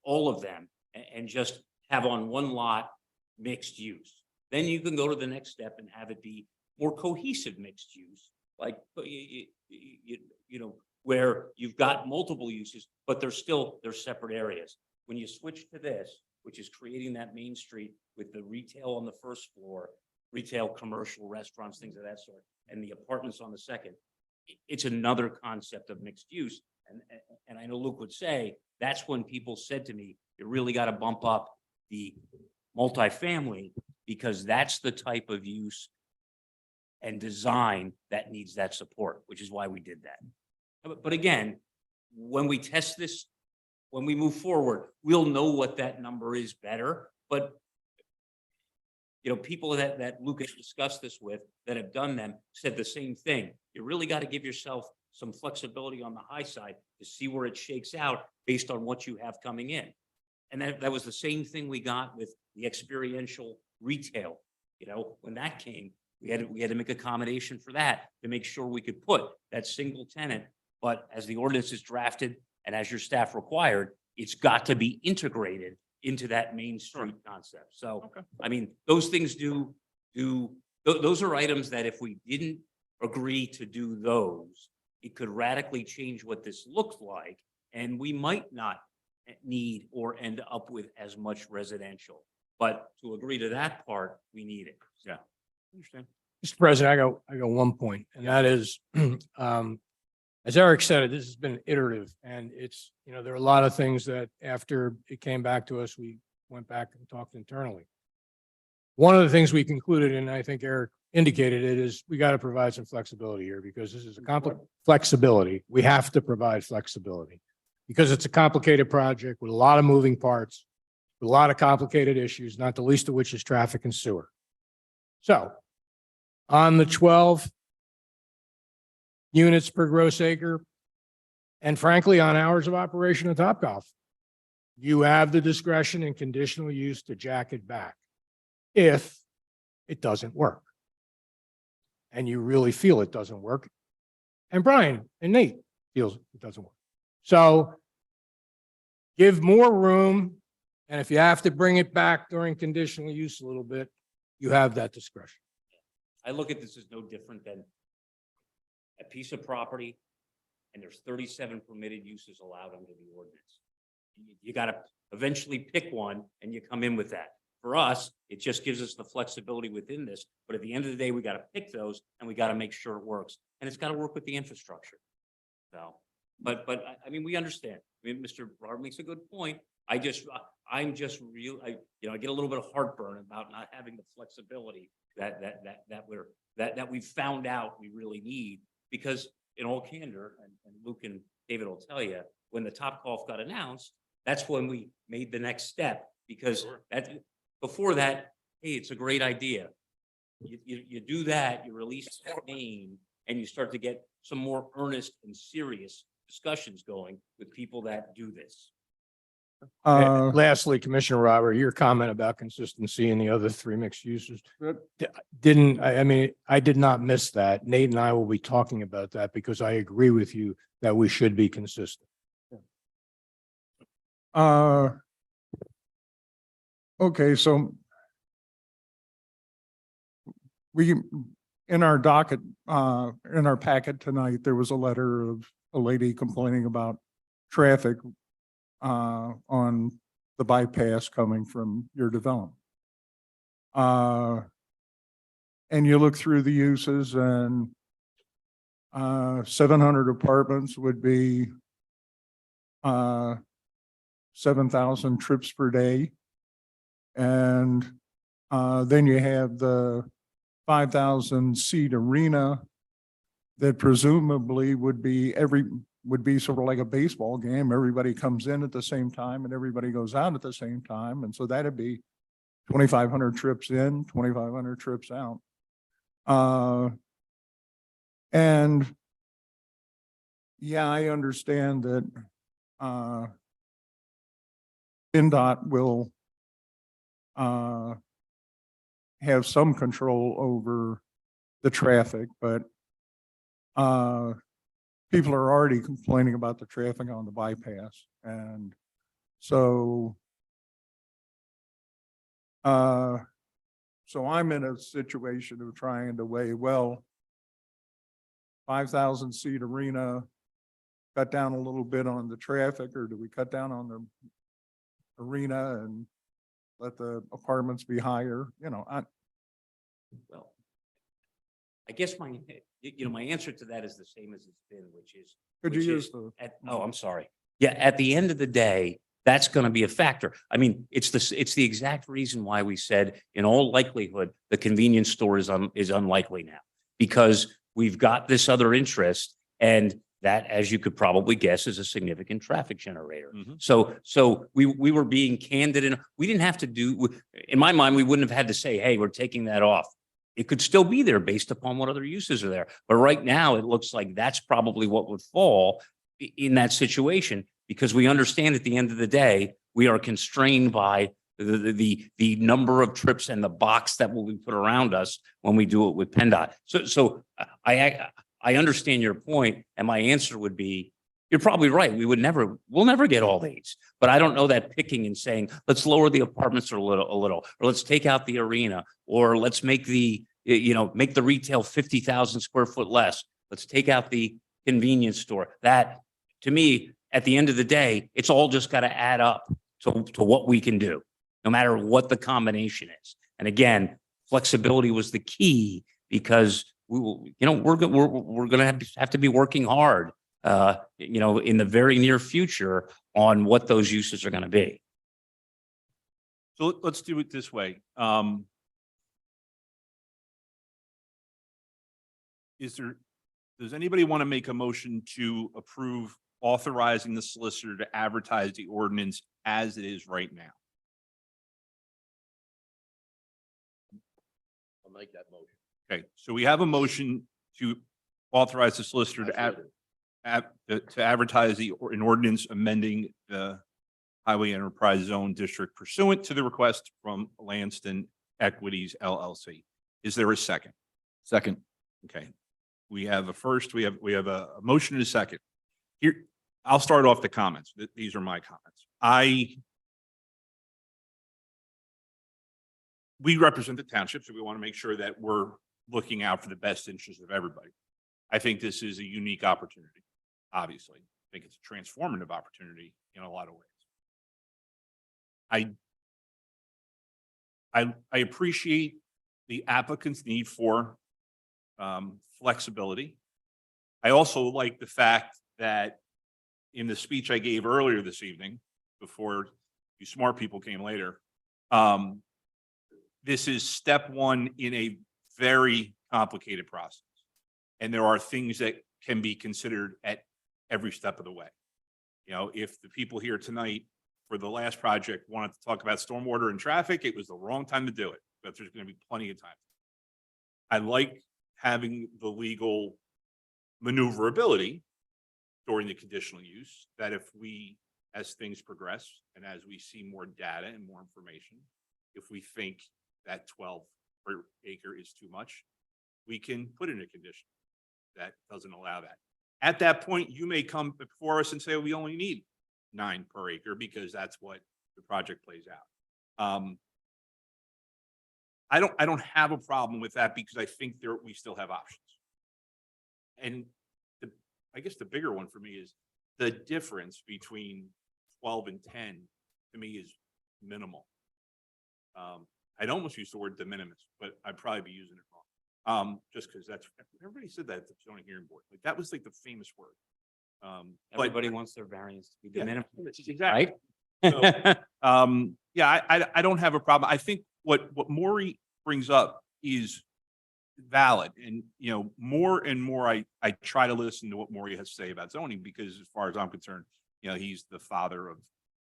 all of them and just have on one lot mixed use. Then you can go to the next step and have it be more cohesive mixed use, like, you know, where you've got multiple uses, but they're separate areas. When you switch to this, which is creating that main street with the retail on the first floor, retail, commercial, restaurants, things of that sort, and the apartments on the second, it's another concept of mixed use. And I know Luke would say, that's when people said to me, you really got to bump up the multifamily because that's the type of use and design that needs that support, which is why we did that. But again, when we test this, when we move forward, we'll know what that number is better. But you know, people that Luke has discussed this with that have done them said the same thing. You really got to give yourself some flexibility on the high side to see where it shakes out based on what you have coming in. And that was the same thing we got with the experiential retail. You know, when that came, we had to make accommodation for that to make sure we could put that single tenant. But as the ordinance is drafted and as your staff required, it's got to be integrated into that main street concept. So, I mean, those things those are items that if we didn't agree to do those, it could radically change what this looks like. And we might not need or end up with as much residential. But to agree to that part, we need it. Yeah. Understand. Mr. President, I got one point, and that is, as Eric said, this has been iterative, and it's, there are a lot of things that after it came back to us, we went back and talked internally. One of the things we concluded, and I think Eric indicated it, is we got to provide some flexibility here because this is a complex flexibility. We have to provide flexibility because it's a complicated project with a lot of moving parts, with a lot of complicated issues, not the least of which is traffic and sewer. So on the 12 units per gross acre, and frankly, on hours of operation at Topgolf, you have the discretion and conditional use to jack it back if it doesn't work. And you really feel it doesn't work. And Brian and Nate feels it doesn't work. So give more room. And if you have to bring it back during conditional use a little bit, you have that discretion. I look at this as no different than a piece of property, and there's 37 permitted uses allowed under the ordinance. You got to eventually pick one, and you come in with that. For us, it just gives us the flexibility within this. But at the end of the day, we got to pick those, and we got to make sure it works. And it's got to work with the infrastructure. So, but I mean, we understand. I mean, Mr. Robert makes a good point. I'm just I get a little bit of heartburn about not having the flexibility that we've found out we really need. Because in all candor, and Luke and David will tell you, when the Topgolf got announced, that's when we made the next step. Because before that, hey, it's a great idea. You do that, you release that name, and you start to get some more earnest and serious discussions going with people that do this. Lastly, Commissioner Robert, your comment about consistency in the other three mixed uses. I did not miss that. Nate and I will be talking about that because I agree with you that we should be consistent. Okay, so we, in our docket, in our packet tonight, there was a letter of a lady complaining about traffic on the bypass coming from your development. And you look through the uses and 700 apartments would be 7,000 trips per day. And then you have the 5,000 seat arena that presumably would be sort of like a baseball game. Everybody comes in at the same time and everybody goes out at the same time. And so that'd be 2,500 trips in, 2,500 trips out. And yeah, I understand that PennDOT will have some control over the traffic, but people are already complaining about the traffic on the bypass. And so, so I'm in a situation of trying to weigh, well, 5,000 seat arena, cut down a little bit on the traffic, or do we cut down on the arena and let the apartments be higher? Well, I guess my answer to that is the same as it's been, which is. Could you use the? I'm sorry. Yeah, at the end of the day, that's going to be a factor. I mean, it's the exact reason why we said, in all likelihood, the convenience store is unlikely now, because we've got this other interest, and that, as you could probably guess, is a significant traffic generator. Mhm. So we were being candid, and we didn't have to do, in my mind, we wouldn't have had to say, hey, we're taking that off. It could still be there based upon what other uses are there. But right now, it looks like that's probably what would fall in that situation, because we understand at the end of the day, we are constrained by the number of trips and the box that will be put around us when we do it with PennDOT. So I understand your point, and my answer would be, you're probably right. We'll never get all these, but I don't know that picking and saying, let's lower the apartments a little, or let's take out the arena, or let's make make the retail 50,000 square foot less. Let's take out the convenience store. That, to me, at the end of the day, it's all just got to add up to what we can do, no matter what the combination is. And again, flexibility was the key, because we're going to have to be working hard in the very near future on what those uses are going to be. So let's do it this way. Does anybody want to make a motion to approve authorizing the solicitor to advertise the ordinance as it is right now? I'll make that motion. Okay, so we have a motion to authorize the solicitor to advertise an ordinance amending the Highway Enterprise Zone District pursuant to the request from Lanston Equities LLC. Is there a second? Second. Okay. We have a first, we have a motion and a second. Here, I'll start off the comments. These are my comments. We represent the township, so we want to make sure that we're looking out for the best interest of everybody. I think this is a unique opportunity, obviously. I think it's a transformative opportunity in a lot of ways. I appreciate the applicant's need for flexibility. I also like the fact that in the speech I gave earlier this evening, before you smart people came later, this is step one in a very complicated process. And there are things that can be considered at every step of the way. If the people here tonight for the last project wanted to talk about stormwater and traffic, it was the wrong time to do it, but there's going to be plenty of time. I like having the legal maneuverability during the conditional use, that if we, as things progress and as we see more data and more information, if we think that 12 per acre is too much, we can put in a condition that doesn't allow that. At that point, you may come before us and say, we only need 9 per acre because that's what the project plays out. I don't have a problem with that because I think we still have options. And I guess the bigger one for me is the difference between 12 and 10 to me is minimal. I'd almost use the word de minimis, but I'd probably be using it wrong. Just because everybody said that at the zoning hearing board. Like that was like the famous word. Everybody wants their variance to be de minimis, exactly. right? So, yeah, I don't have a problem. I think what Maury brings up is valid. And, more and more I try to listen to what Maury has to say about zoning, because as far as I'm concerned, he's the father of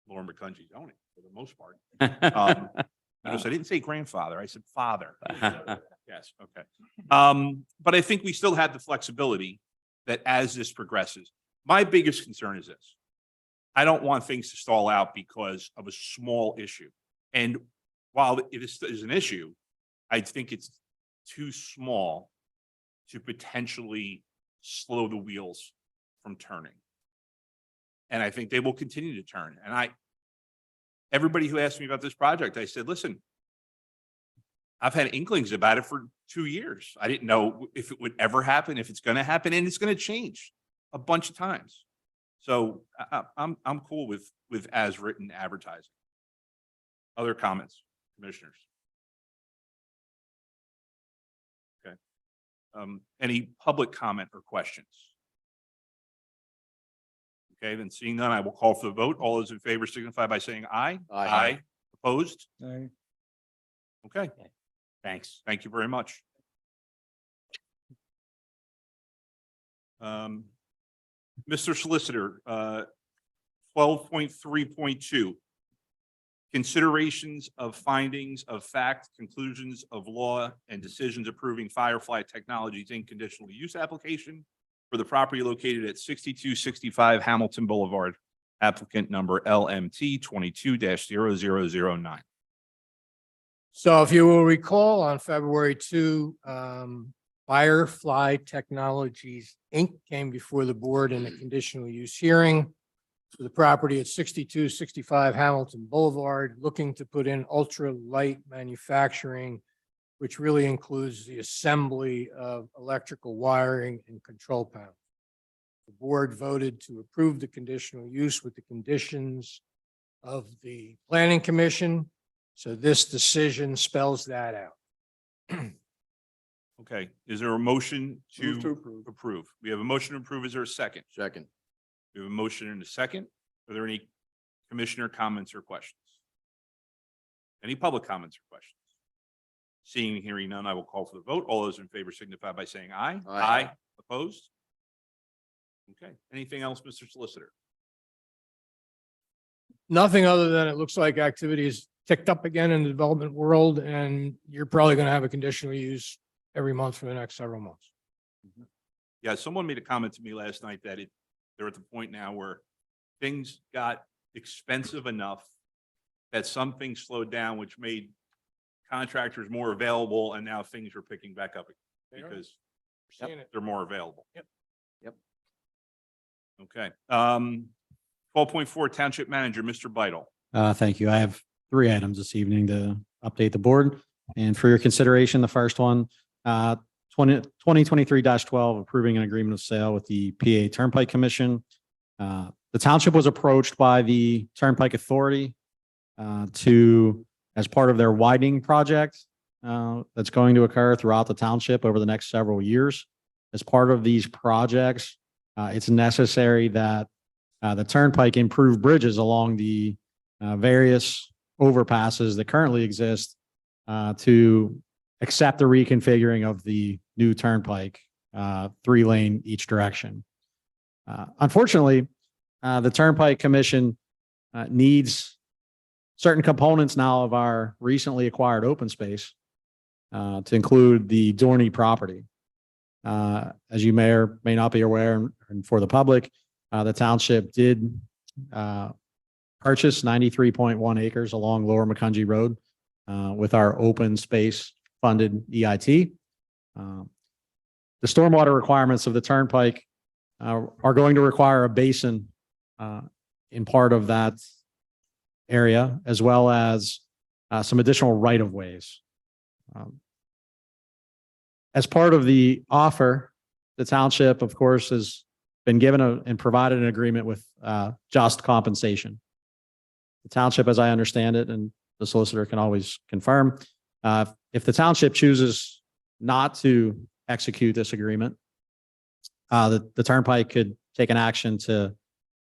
Lauren McCungy's zoning for the most part. Notice I didn't say grandfather, I said father. Yes, okay. But I think we still have the flexibility that as this progresses, my biggest concern is this. I don't want things to stall out because of a small issue. And while it is an issue, I think it's too small to potentially slow the wheels from turning. And I think they will continue to turn. And everybody who asked me about this project, I said, listen, I've had inklings about it for 2 years. I didn't know if it would ever happen, if it's going to happen, and it's going to change a bunch of times. So I'm cool with as written advertising. Other comments, commissioners? Okay. Any public comment or questions? Okay, then seeing none, I will call for the vote. All those in favor signify by saying aye. Aye. Opposed? Aye. Okay, Thanks. thank you very much. Mr. Solicitor, 12.3.2. Considerations of findings of fact, conclusions of law, and decisions approving Firefly Technologies Inc. conditional use application for the property located at 6265 Hamilton Boulevard, applicant number LMT 22-0009. So if you will recall, on February 2, Firefly Technologies, Inc. came before the board in a conditional use hearing for the property at 6265 Hamilton Boulevard, looking to put in ultra-light manufacturing, which really includes the assembly of electrical wiring and control panels. The board voted to approve the conditional use with the conditions of the Planning Commission. So this decision spells that out. Okay, is there a motion Move to to approve. approve? We have a motion to approve. Is there a second? Second. We have a motion and a second. Are there any commissioner comments or questions? Any public comments or questions? Seeing and hearing none, I will call for the vote. All those in favor signify by saying aye. Aye. Opposed? Okay, anything else, Mr. Solicitor? Nothing other than it looks like activity is ticked up again in the development world, and you're probably going to have a conditional use every month for the next several months. Yeah, someone made a comment to me last night that they're at the point now where things got expensive enough that some things slowed down, which made contractors more available, and now things are picking back up They are. because We're seeing it. they're more available. Yep. Yep. Okay. 12.4 Township Manager, Mr. Beidle. Thank you. I have 3 items this evening to update the board. And for your consideration, the first one, 2023-12, approving an agreement of sale with the PA Turnpike Commission. The township was approached by the Turnpike Authority as part of their widening project that's going to occur throughout the township over the next several years. As part of these projects, it's necessary that the Turnpike improve bridges along the various overpasses that currently exist to accept the reconfiguring of the new Turnpike, 3-lane each direction. Unfortunately, the Turnpike Commission needs certain components now of our recently acquired open space to include the Dorney property. As you may or may not be aware, and for the public, the township did purchase 93.1 acres along Lower Macungie Road with our open space funded EIT. The stormwater requirements of the Turnpike are going to require a basin in part of that area, as well as some additional right-of-ways. As part of the offer, the township, of course, has been given and provided an agreement with just compensation. The township, as I understand it, and the solicitor can always confirm, if the township chooses not to execute this agreement, the Turnpike could take an action to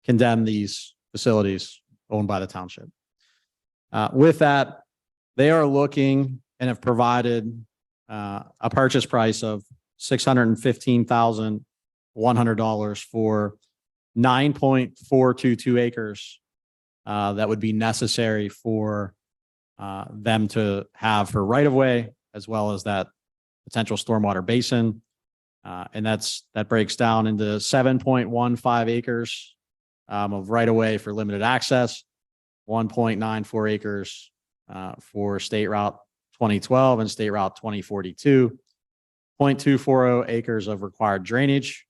condemn these facilities owned by the township. With that, they are looking and have provided a purchase price of $615,100 for 9.422 acres that would be necessary for them to have for right-of-way, as well as that potential stormwater basin. And that breaks down into 7.15 acres of right-of-way for limited access, 1.94 acres for State Route 2012 and State Route 2042, 0.240 acres of required drainage,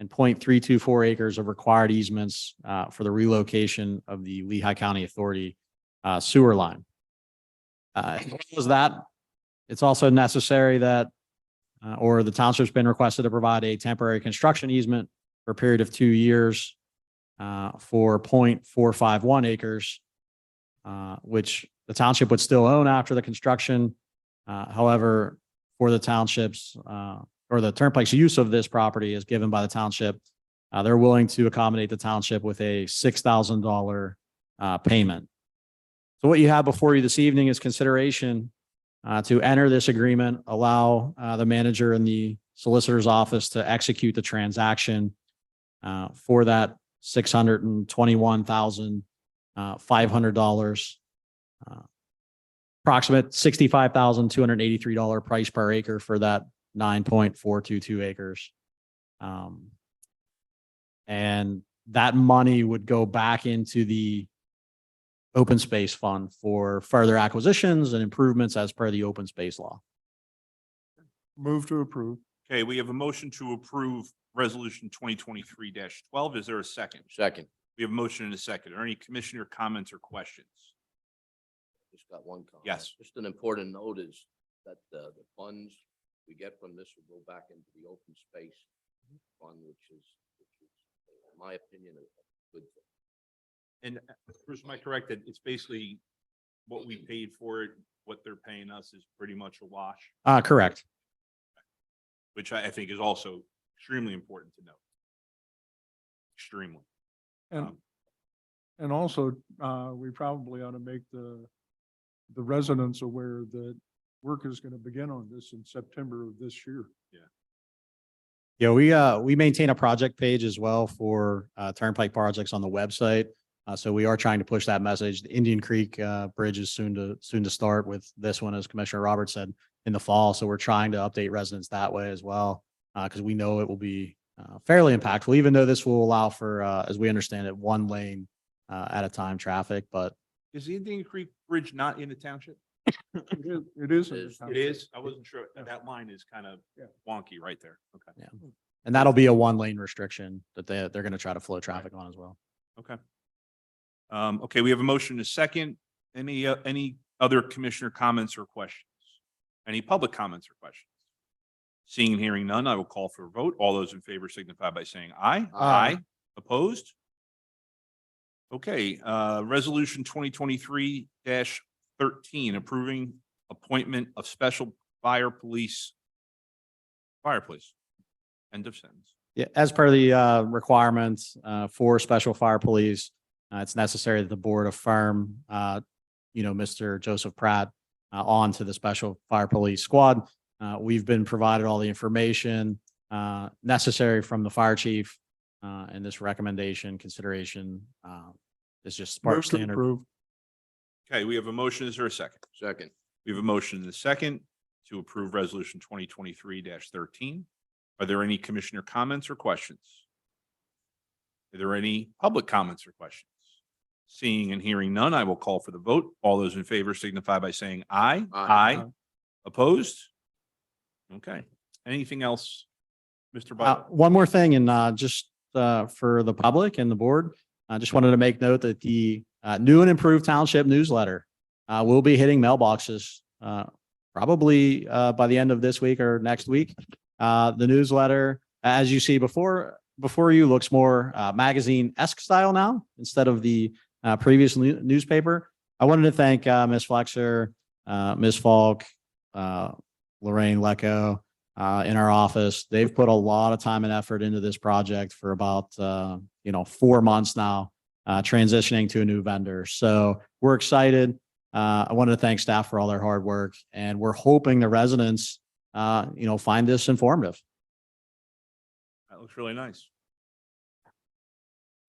and 0.324 acres of required easements for the relocation of the Lehigh County Authority sewer line. As well as that, it's also necessary that, or the township's been requested to provide a temporary construction easement for a period of 2 years for 0.451 acres, which the township would still own after the construction. However, for the township's or the Turnpike's use of this property is given by the township, they're willing to accommodate the township with a $6,000 payment. So what you have before you this evening is consideration to enter this agreement, allow the manager in the solicitor's office to execute the transaction for that $621,500, approximate $65,283 price per acre for that 9.422 acres. And that money would go back into the open space fund for further acquisitions and improvements as per the open space law. Move to approve. Okay, we have a motion to approve Resolution 2023-12. Is there a second? Second. We have a motion and a second. Are any commissioner comments or questions? Just got one comment. Yes. Just an important note is that the funds we get from this will go back into the open space fund, which is, in my opinion, a good thing. And Bruce, am I correct that it's basically what we paid for it, what they're paying us is pretty much a wash? Correct. which I think is also extremely important to note. Extremely. And, Um, and also, we probably ought to make the residents aware that work is going to begin on this in September of this year. Yeah, we maintain a project page as well for turnpike projects on the website. So we are trying to push that message. The Indian Creek Bridge is soon to start with this one, as Commissioner Roberts said, in the fall. So we're trying to update residents that way as well, because we know it will be fairly impactful, even though this will allow for, as we understand it, one lane at a time traffic. But Is the Indian Creek Bridge not in the township? It is. in the It township. is? I wasn't sure. That line is kind of Yeah. wonky right there. Okay. yeah, and that'll be a one lane restriction that they're going to try to flow traffic on as well. Okay. Okay, we have a motion to second. Any other commissioner comments or questions? Any public comments or questions? Seeing and hearing none, I will call for a vote. All those in favor signify by saying aye. Aye. Opposed? Okay, resolution 2023-13, approving appointment of special fire police. End of sentence. Yeah, as per the requirements for special fire police, it's necessary that the board affirm, Mr. Joseph Pratt onto the special fire police squad. We've been provided all the information necessary from the fire chief, and this recommendation consideration is just part Move of to standard. approve. Okay, we have a motion. Is there a second? Second. We have a motion and a second to approve resolution 2023-13. Are there any commissioner comments or questions? Are there any public comments or questions? Seeing and hearing none, I will call for the vote. All those in favor signify by saying aye. Aye. Opposed? Okay. Anything else, Mr. Butler? One more thing, and just for the public and the board, I just wanted to make note that the new and improved township newsletter will be hitting mailboxes probably by the end of this week or next week. The newsletter, as you see before you, looks more magazine-esque style now instead of the previous newspaper. I wanted to thank Ms. Flexer, Ms. Falk, Lorraine Lecco in our office. They've put a lot of time and effort into this project for about 4 months now, transitioning to a new vendor. So we're excited. I wanted to thank staff for all their hard work, and we're hoping the residents find this informative. That looks really nice.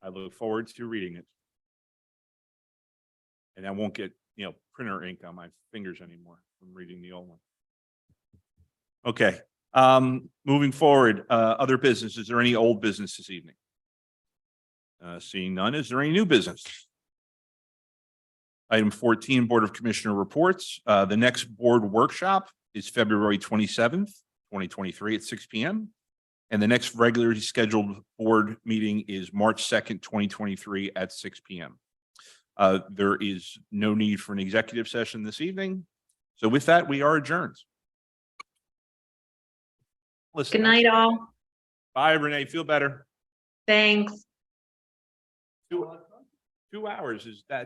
I look forward to reading it. And I won't get, printer ink on my fingers anymore from reading the old one. Okay, moving forward, other business. Is there any old business this evening? Seeing none, is there any new business? Item 14, Board of Commissioner reports. The next board workshop is February 27th, 2023 at 6 p.m. And the next regularly scheduled board meeting is March 2nd, 2023 at 6 p.m. There is no need for an executive session this evening. So with that, we are adjourned. Listen, Good night, all. bye, Renee. Feel better. Thanks. 2 hours is that.